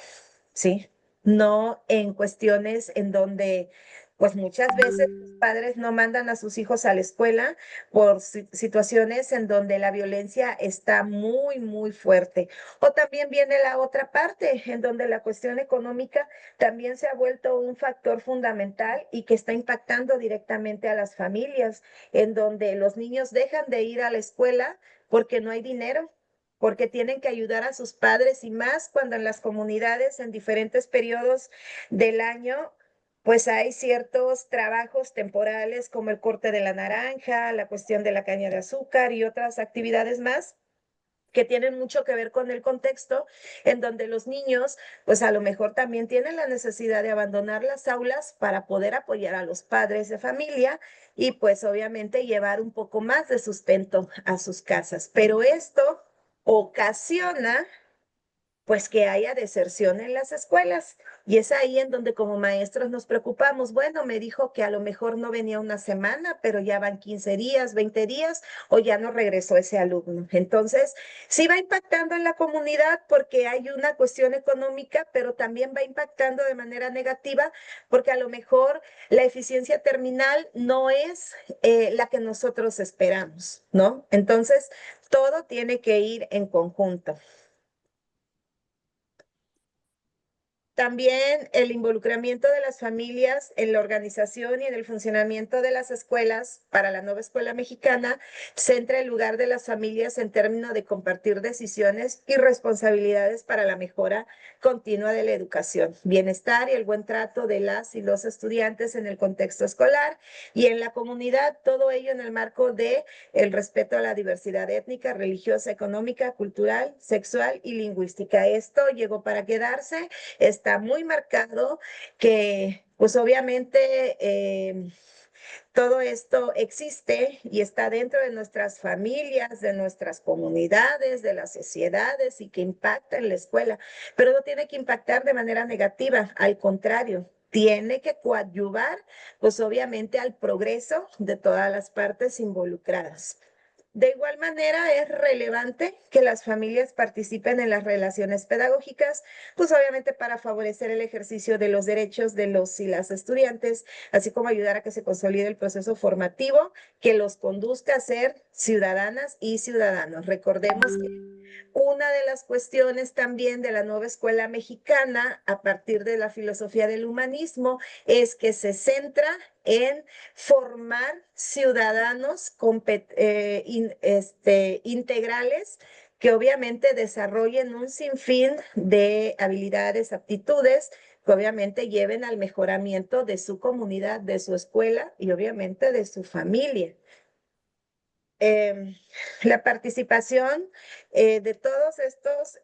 ¿sí? No en cuestiones en donde, pues muchas veces los padres no mandan a sus hijos a la escuela por situaciones en donde la violencia está muy, muy fuerte. O también viene la otra parte, en donde la cuestión económica también se ha vuelto un factor fundamental y que está impactando directamente a las familias, en donde los niños dejan de ir a la escuela porque no hay dinero, porque tienen que ayudar a sus padres y más cuando en las comunidades en diferentes periodos del año pues hay ciertos trabajos temporales como el corte de la naranja, la cuestión de la caña de azúcar y otras actividades más que tienen mucho que ver con el contexto en donde los niños, pues a lo mejor también tienen la necesidad de abandonar las aulas para poder apoyar a los padres de familia y pues obviamente llevar un poco más de sustento a sus casas. Pero esto ocasiona pues que haya deserción en las escuelas. Y es ahí en donde como maestros nos preocupamos. Bueno, me dijo que a lo mejor no venía una semana, pero ya van 15 días, 20 días, o ya no regresó ese alumno. Entonces, sí va impactando en la comunidad porque hay una cuestión económica, pero también va impactando de manera negativa porque a lo mejor la eficiencia terminal no es la que nosotros esperamos, ¿no? Entonces, todo tiene que ir en conjunto. También el involucramiento de las familias en la organización y en el funcionamiento de las escuelas para la nueva escuela mexicana centra el lugar de las familias en términos de compartir decisiones y responsabilidades para la mejora continua de la educación, bienestar y el buen trato de las y los estudiantes en el contexto escolar y en la comunidad, todo ello en el marco de el respeto a la diversidad étnica, religiosa, económica, cultural, sexual y lingüística. Esto llegó para quedarse. Está muy marcado que, pues obviamente, todo esto existe y está dentro de nuestras familias, de nuestras comunidades, de las sociedades y que impacta en la escuela, pero no tiene que impactar de manera negativa, al contrario. Tiene que coadyuvar, pues obviamente, al progreso de todas las partes involucradas. De igual manera, es relevante que las familias participen en las relaciones pedagógicas, pues obviamente para favorecer el ejercicio de los derechos de los y las estudiantes, así como ayudar a que se consolide el proceso formativo que los conduzca a ser ciudadanas y ciudadanos. Recordemos que una de las cuestiones también de la nueva escuela mexicana, a partir de la filosofía del humanismo, es que se centra en formar ciudadanos integrales que obviamente desarrollen un sinfín de habilidades, aptitudes, que obviamente lleven al mejoramiento de su comunidad, de su escuela y obviamente de su familia. La participación de todos estos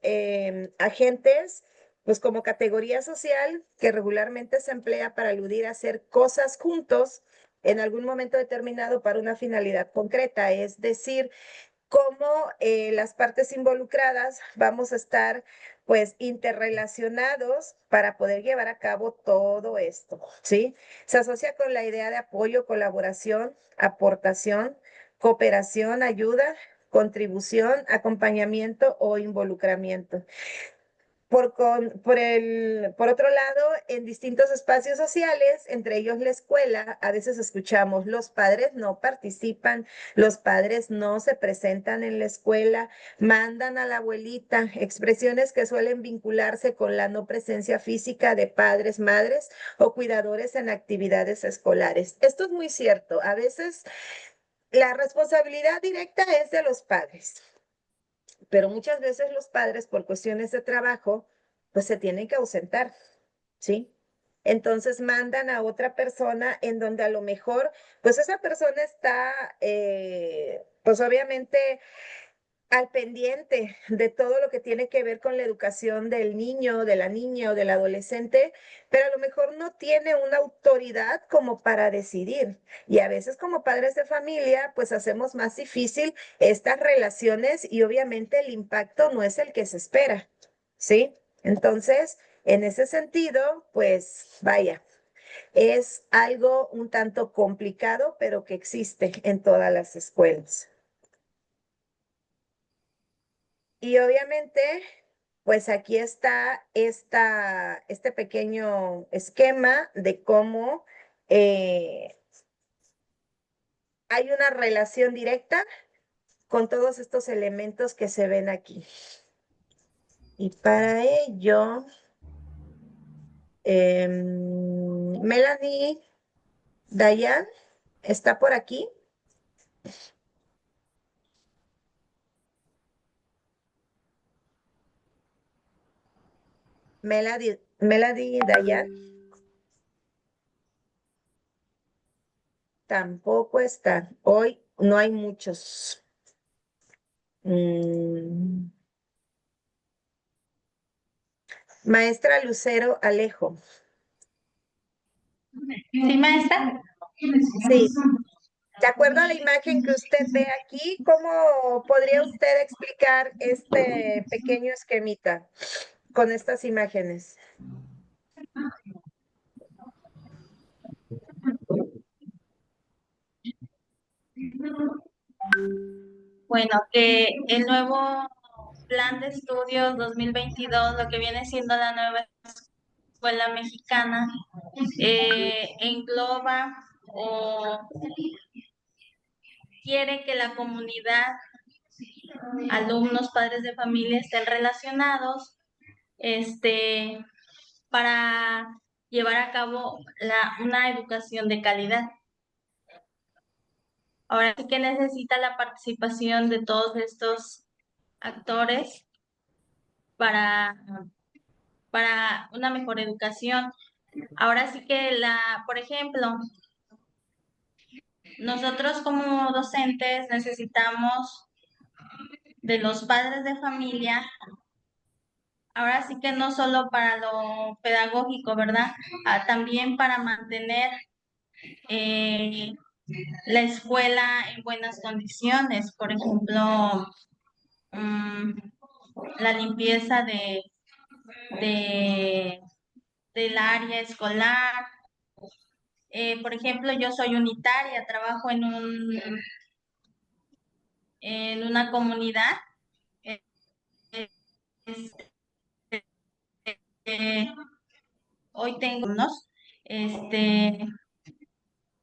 agentes, pues como categoría social que regularmente se emplea para aludir a hacer cosas juntos en algún momento determinado para una finalidad concreta, es decir, cómo las partes involucradas vamos a estar pues interrelacionados para poder llevar a cabo todo esto, ¿sí? Se asocia con la idea de apoyo, colaboración, aportación, cooperación, ayuda, contribución, acompañamiento o involucramiento. Por otro lado, en distintos espacios sociales, entre ellos la escuela, a veces escuchamos, los padres no participan, los padres no se presentan en la escuela, mandan a la abuelita, expresiones que suelen vincularse con la no presencia física de padres, madres o cuidadores en actividades escolares. Esto es muy cierto, a veces la responsabilidad directa es de los padres, pero muchas veces los padres por cuestiones de trabajo, pues se tienen que ausentar, ¿sí? Entonces mandan a otra persona en donde a lo mejor, pues esa persona está, pues obviamente al pendiente de todo lo que tiene que ver con la educación del niño, de la niña o del adolescente, pero a lo mejor no tiene una autoridad como para decidir. Y a veces como padres de familia, pues hacemos más difícil estas relaciones y obviamente el impacto no es el que se espera, ¿sí? Entonces, en ese sentido, pues vaya, es algo un tanto complicado, pero que existe en todas las escuelas. Y obviamente, pues aquí está este pequeño esquema de cómo hay una relación directa con todos estos elementos que se ven aquí. Y para ello, Melanie, Dayan, ¿está por aquí? Melanie, Dayan. Tampoco está. Hoy no hay muchos. Maestra Lucero Alejo. ¿Sí, maestra? Sí. De acuerdo a la imagen que usted ve aquí, ¿cómo podría usted explicar este pequeño esquemita con estas imágenes? Bueno, que el nuevo plan de estudios 2022, lo que viene siendo la nueva escuela mexicana, engloba o quiere que la comunidad, alumnos, padres de familia estén relacionados, para llevar a cabo una educación de calidad. Ahora sí que necesita la participación de todos estos actores para una mejor educación. Ahora sí que por ejemplo, nosotros como docentes necesitamos de los padres de familia, ahora sí que no solo para lo pedagógico, ¿verdad? También para mantener la escuela en buenas condiciones, por ejemplo, la limpieza del área escolar. Por ejemplo, yo soy unitaria, trabajo en una comunidad. Hoy tengo unos,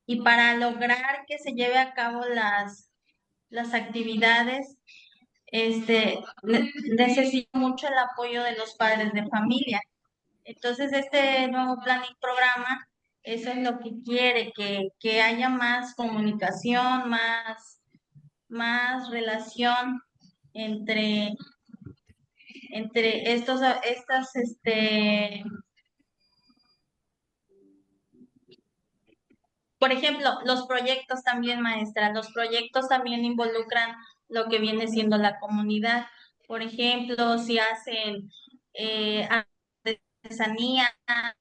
y para lograr que se lleve a cabo las actividades, necesito mucho el apoyo de los padres de familia. Entonces, este nuevo plan y programa, eso es lo que quiere, que haya más comunicación, más relación entre por ejemplo, los proyectos también, maestra, los proyectos también involucran lo que viene siendo la comunidad. Por ejemplo, si hacen artesanía, a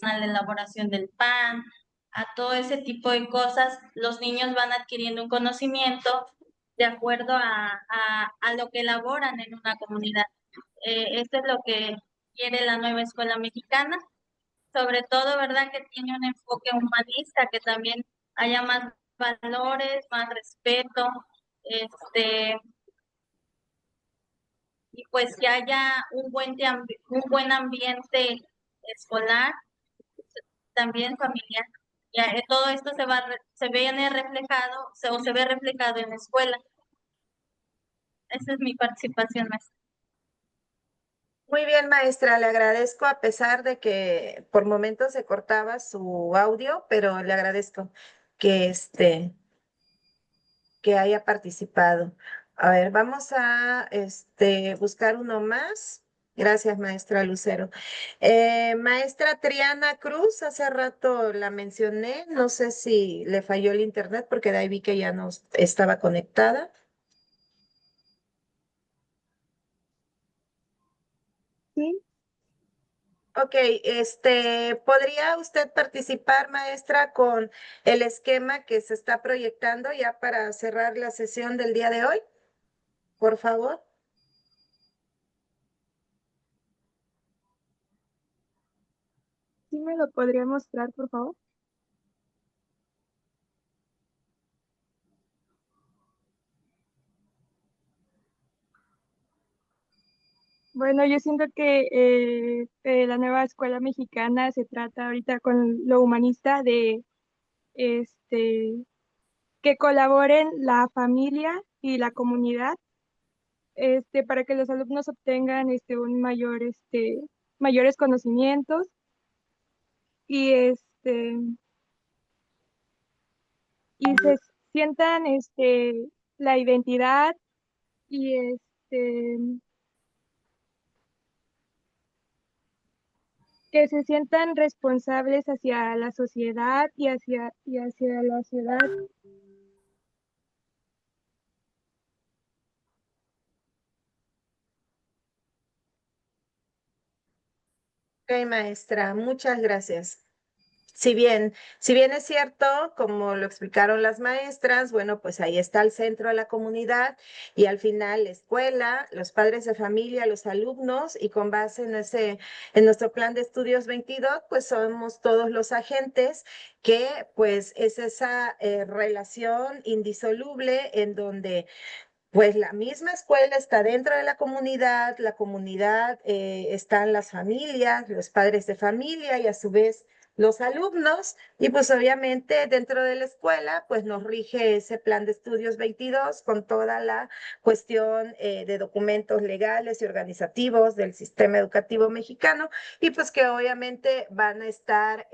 la elaboración del pan, a todo ese tipo de cosas, los niños van adquiriendo un conocimiento de acuerdo a lo que elaboran en una comunidad. Esto es lo que quiere la nueva escuela mexicana, sobre todo, ¿verdad? Que tiene un enfoque humanista, que también haya más valores, más respeto, y pues que haya un buen ambiente escolar, también familiar. Ya, todo esto se viene reflejado, o se ve reflejado en la escuela. Esa es mi participación, maestra. Muy bien, maestra, le agradezco a pesar de que por momentos se cortaba su audio, pero le agradezco que que haya participado. A ver, vamos a buscar uno más. Gracias, maestra Lucero. Maestra Triana Cruz, hace rato la mencioné, no sé si le falló el internet porque de ahí vi que ya no estaba conectada. Sí, Ok, ¿podría usted participar, maestra, con el esquema que se está proyectando ya para cerrar la sesión del día de hoy? Por favor. sí me lo podría mostrar, por favor. Bueno, yo siento que la nueva escuela mexicana se trata ahorita con lo humanista de este que colaboren la familia y la comunidad para que los alumnos obtengan un mayores conocimientos y y se sientan la identidad y que se sientan responsables hacia la sociedad y hacia la ciudad. Ok, maestra, muchas gracias. Si bien es cierto, como lo explicaron las maestras, bueno, pues ahí está el centro de la comunidad y al final la escuela, los padres de familia, los alumnos y con base en nuestro plan de estudios 22, pues somos todos los agentes que pues es esa relación indisoluble en donde pues la misma escuela está dentro de la comunidad están las familias, los padres de familia y a su vez los alumnos y pues obviamente dentro de la escuela pues nos rige ese plan de estudios 22 con toda la cuestión de documentos legales y organizativos del sistema educativo mexicano y pues que obviamente van a estar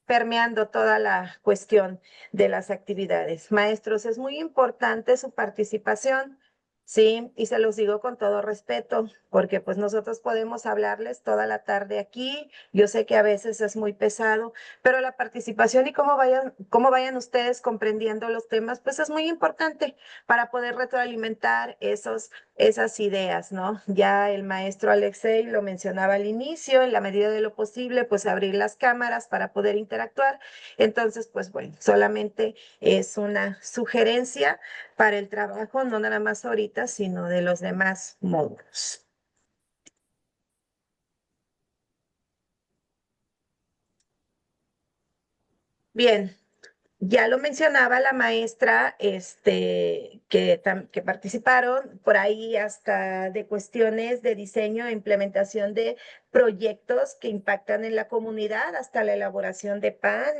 permeando toda la cuestión de las actividades. Maestros, es muy importante su participación, sí, y se los digo con todo respeto, porque pues nosotros podemos hablarles toda la tarde aquí, yo sé que a veces es muy pesado, pero la participación y cómo vayan ustedes comprendiendo los temas, pues es muy importante para poder retroalimentar esas ideas, ¿no? Ya el maestro Alexei lo mencionaba al inicio, en la medida de lo posible, pues abrir las cámaras para poder interactuar. Entonces, pues bueno, solamente es una sugerencia para el trabajo, no nada más ahorita, sino de los demás módulos. Bien, ya lo mencionaba la maestra, que participaron por ahí hasta de cuestiones de diseño e implementación de proyectos que impactan en la comunidad, hasta la elaboración de pan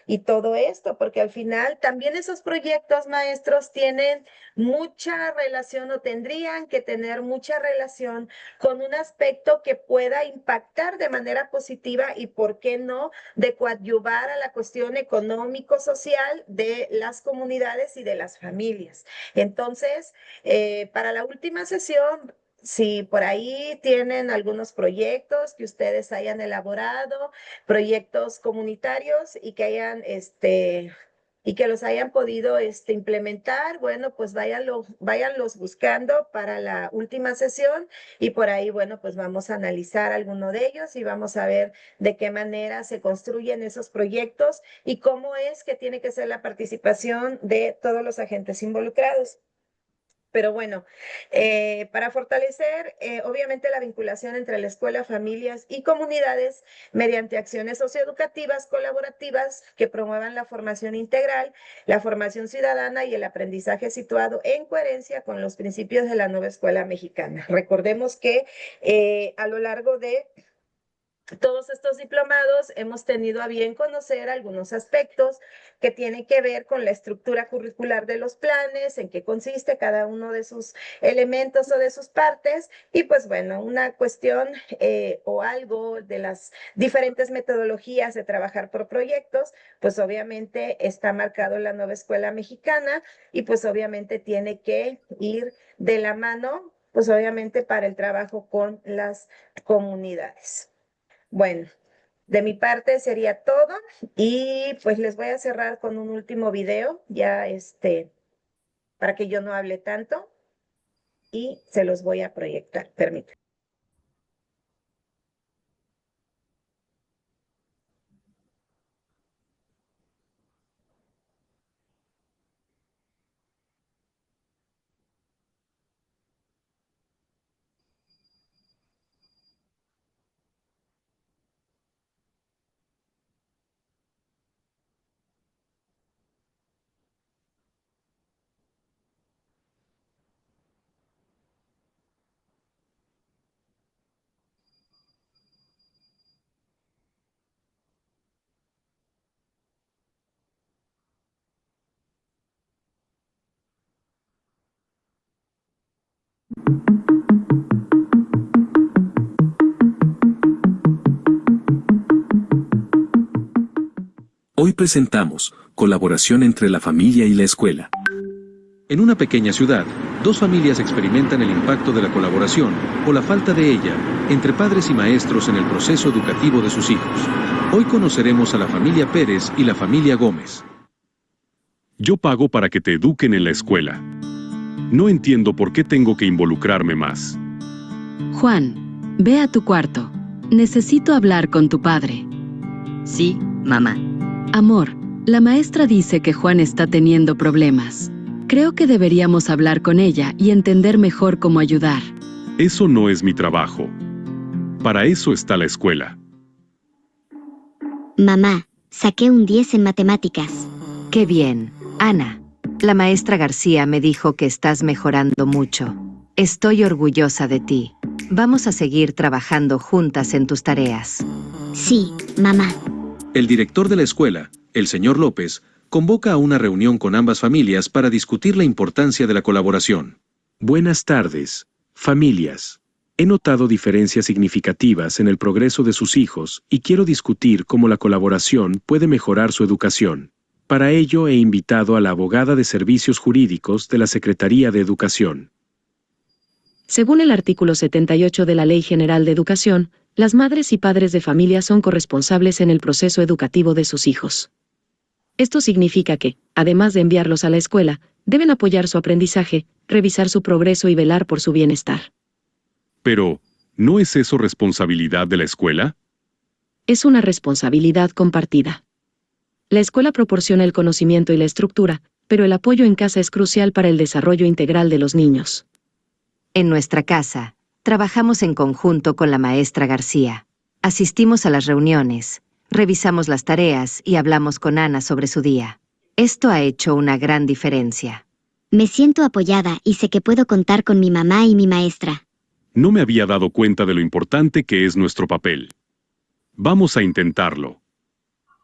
y todo esto, porque al final también esos proyectos, maestros, tienen mucha relación o tendrían que tener mucha relación con un aspecto que pueda impactar de manera positiva y, ¿por qué no?, de coadyuvar a la cuestión económico-social de las comunidades y de las familias. Entonces, para la última sesión, si por ahí tienen algunos proyectos que ustedes hayan elaborado, proyectos comunitarios y que hayan y que los hayan podido implementar, bueno, pues váyanlos buscando para la última sesión y por ahí, bueno, pues vamos a analizar alguno de ellos y vamos a ver de qué manera se construyen esos proyectos y cómo es que tiene que ser la participación de todos los agentes involucrados. Pero bueno, para fortalecer, obviamente, la vinculación entre la escuela, familias y comunidades mediante acciones socioeducativas colaborativas que promuevan la formación integral, la formación ciudadana y el aprendizaje situado en coherencia con los principios de la nueva escuela mexicana. Recordemos que a lo largo de todos estos diplomados hemos tenido a bien conocer algunos aspectos que tienen que ver con la estructura curricular de los planes, en qué consiste cada uno de sus elementos o de sus partes, y pues bueno, una cuestión o algo de las diferentes metodologías de trabajar por proyectos, pues obviamente está marcado en la nueva escuela mexicana y pues obviamente tiene que ir de la mano, pues obviamente para el trabajo con las comunidades. Bueno, de mi parte sería todo y pues les voy a cerrar con un último video, ya para que yo no hable tanto y se los voy a proyectar. Permítanme. Hoy presentamos colaboración entre la familia y la escuela. En una pequeña ciudad, dos familias experimentan el impacto de la colaboración o la falta de ella entre padres y maestros en el proceso educativo de sus hijos. Hoy conoceremos a la familia Pérez y la familia Gómez. Yo pago para que te eduquen en la escuela. No entiendo por qué tengo que involucrarme más. Juan, ve a tu cuarto. Necesito hablar con tu padre. Sí, mamá. Amor, la maestra dice que Juan está teniendo problemas. Creo que deberíamos hablar con ella y entender mejor cómo ayudar. Eso no es mi trabajo. Para eso está la escuela. Mamá, saqué un 10 en matemáticas. Qué bien. Ana, la maestra García me dijo que estás mejorando mucho. Estoy orgullosa de ti. Vamos a seguir trabajando juntas en tus tareas. Sí, mamá. El director de la escuela, el señor López, convoca a una reunión con ambas familias para discutir la importancia de la colaboración. Buenas tardes, familias. He notado diferencias significativas en el progreso de sus hijos y quiero discutir cómo la colaboración puede mejorar su educación. Para ello he invitado a la abogada de Servicios Jurídicos de la Secretaría de Educación. Según el artículo 78 de la Ley General de Educación, las madres y padres de familia son corresponsables en el proceso educativo de sus hijos. Esto significa que, además de enviarlos a la escuela, deben apoyar su aprendizaje, revisar su progreso y velar por su bienestar. Pero, ¿no es eso responsabilidad de la escuela? Es una responsabilidad compartida. La escuela proporciona el conocimiento y la estructura, pero el apoyo en casa es crucial para el desarrollo integral de los niños. En nuestra casa, trabajamos en conjunto con la maestra García. Asistimos a las reuniones, revisamos las tareas y hablamos con Ana sobre su día. Esto ha hecho una gran diferencia. Me siento apoyada y sé que puedo contar con mi mamá y mi maestra. No me había dado cuenta de lo importante que es nuestro papel. Vamos a intentarlo.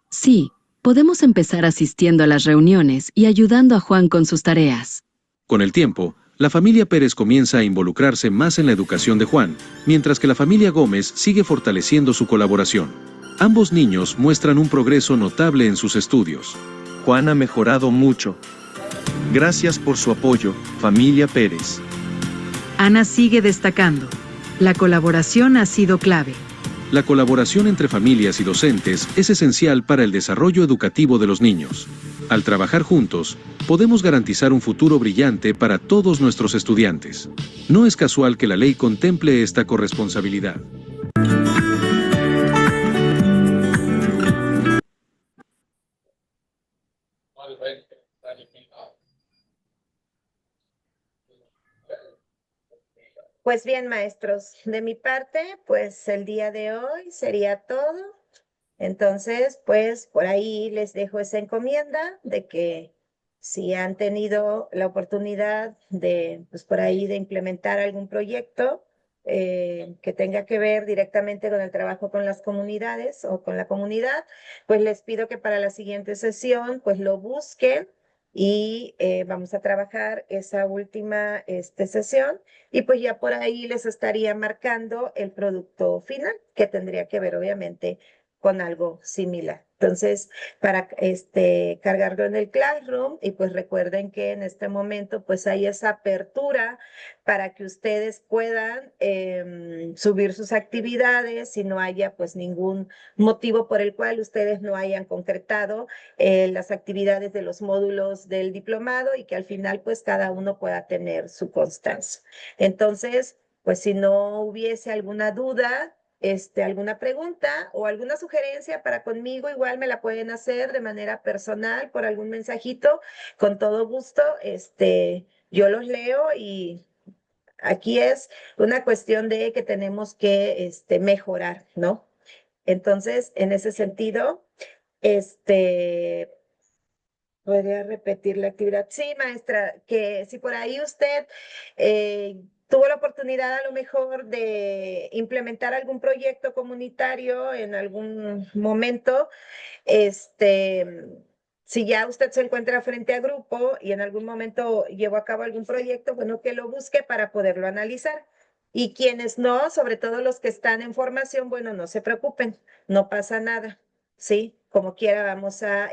Sí, podemos empezar asistiendo a las reuniones y ayudando a Juan con sus tareas. Con el tiempo, la familia Pérez comienza a involucrarse más en la educación de Juan, mientras que la familia Gómez sigue fortaleciendo su colaboración. Ambos niños muestran un progreso notable en sus estudios. Juan ha mejorado mucho. Gracias por su apoyo, familia Pérez. Ana sigue destacando. La colaboración ha sido clave. La colaboración entre familias y docentes es esencial para el desarrollo educativo de los niños. Al trabajar juntos, podemos garantizar un futuro brillante para todos nuestros estudiantes. No es casual que la ley contemple esta corresponsabilidad. Pues bien, maestros, de mi parte, pues el día de hoy sería todo. Entonces, pues por ahí les dejo esa encomienda de que si han tenido la oportunidad de, pues por ahí de implementar algún proyecto que tenga que ver directamente con el trabajo con las comunidades o con la comunidad, pues les pido que para la siguiente sesión, pues lo busquen y vamos a trabajar esa última sesión y pues ya por ahí les estaría marcando el producto final que tendría que ver obviamente con algo similar. Entonces, para cargarlo en el Classroom y pues recuerden que en este momento pues hay esa apertura para que ustedes puedan subir sus actividades y no haya pues ningún motivo por el cual ustedes no hayan concretado las actividades de los módulos del diplomado y que al final pues cada uno pueda tener su constancia. Entonces, pues si no hubiese alguna duda, alguna pregunta o alguna sugerencia para conmigo, igual me la pueden hacer de manera personal por algún mensajito, con todo gusto, yo los leo y aquí es una cuestión de que tenemos que mejorar, ¿no? Entonces, en ese sentido, ¿podría repetir la actividad? Sí, maestra, que si por ahí usted tuvo la oportunidad a lo mejor de implementar algún proyecto comunitario en algún momento, Si ya usted se encuentra frente a grupo y en algún momento llevó a cabo algún proyecto, bueno, que lo busque para poderlo analizar. Y quienes no, sobre todo los que están en formación, bueno, no se preocupen, no pasa nada, ¿sí? Como quiera vamos a,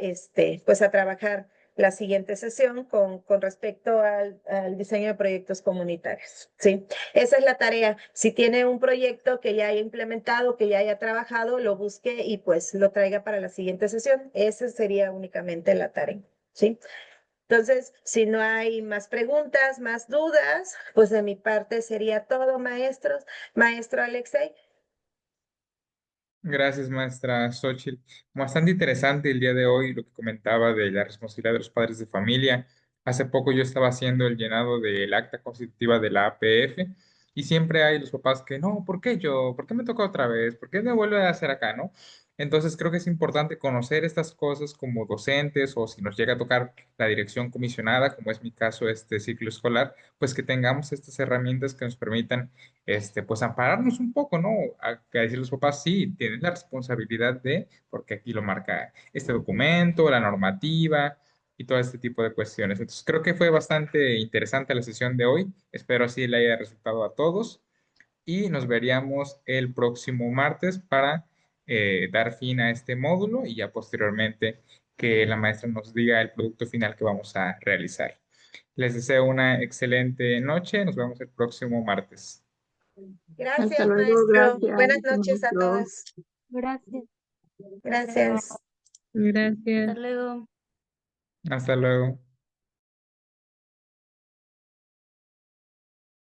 pues a trabajar la siguiente sesión con respecto al diseño de proyectos comunitarios, ¿sí? Esa es la tarea. Si tiene un proyecto que ya haya implementado, que ya haya trabajado, lo busque y pues lo traiga para la siguiente sesión. Esa sería únicamente la tarea, ¿sí? Entonces, si no hay más preguntas, más dudas, pues de mi parte sería todo, maestros. Maestro Alexei. Gracias, maestra Xochitl. Bastante interesante el día de hoy lo que comentaba de la responsabilidad de los padres de familia. Hace poco yo estaba haciendo el llenado del acta constitutiva de la APF y siempre hay los papás que no, ¿por qué yo? ¿Por qué me toca otra vez? ¿Por qué me vuelve a hacer acá, no? Entonces creo que es importante conocer estas cosas como docentes o si nos llega a tocar la dirección comisionada, como es mi caso este ciclo escolar, pues que tengamos estas herramientas que nos permitan pues ampararnos un poco, ¿no? A decir los papás, sí, tienen la responsabilidad de, porque aquí lo marca este documento, la normativa y todo este tipo de cuestiones. Entonces, creo que fue bastante interesante la sesión de hoy. Espero así le haya resultado a todos y nos veríamos el próximo martes para dar fin a este módulo y ya posteriormente que la maestra nos diga el producto final que vamos a realizar. Les deseo una excelente noche. Nos vemos el próximo martes. Gracias, Hasta luego, maestro. gracias. Buenas noches a todos. Gracias. Gracias. Gracias. Hasta luego. Hasta luego.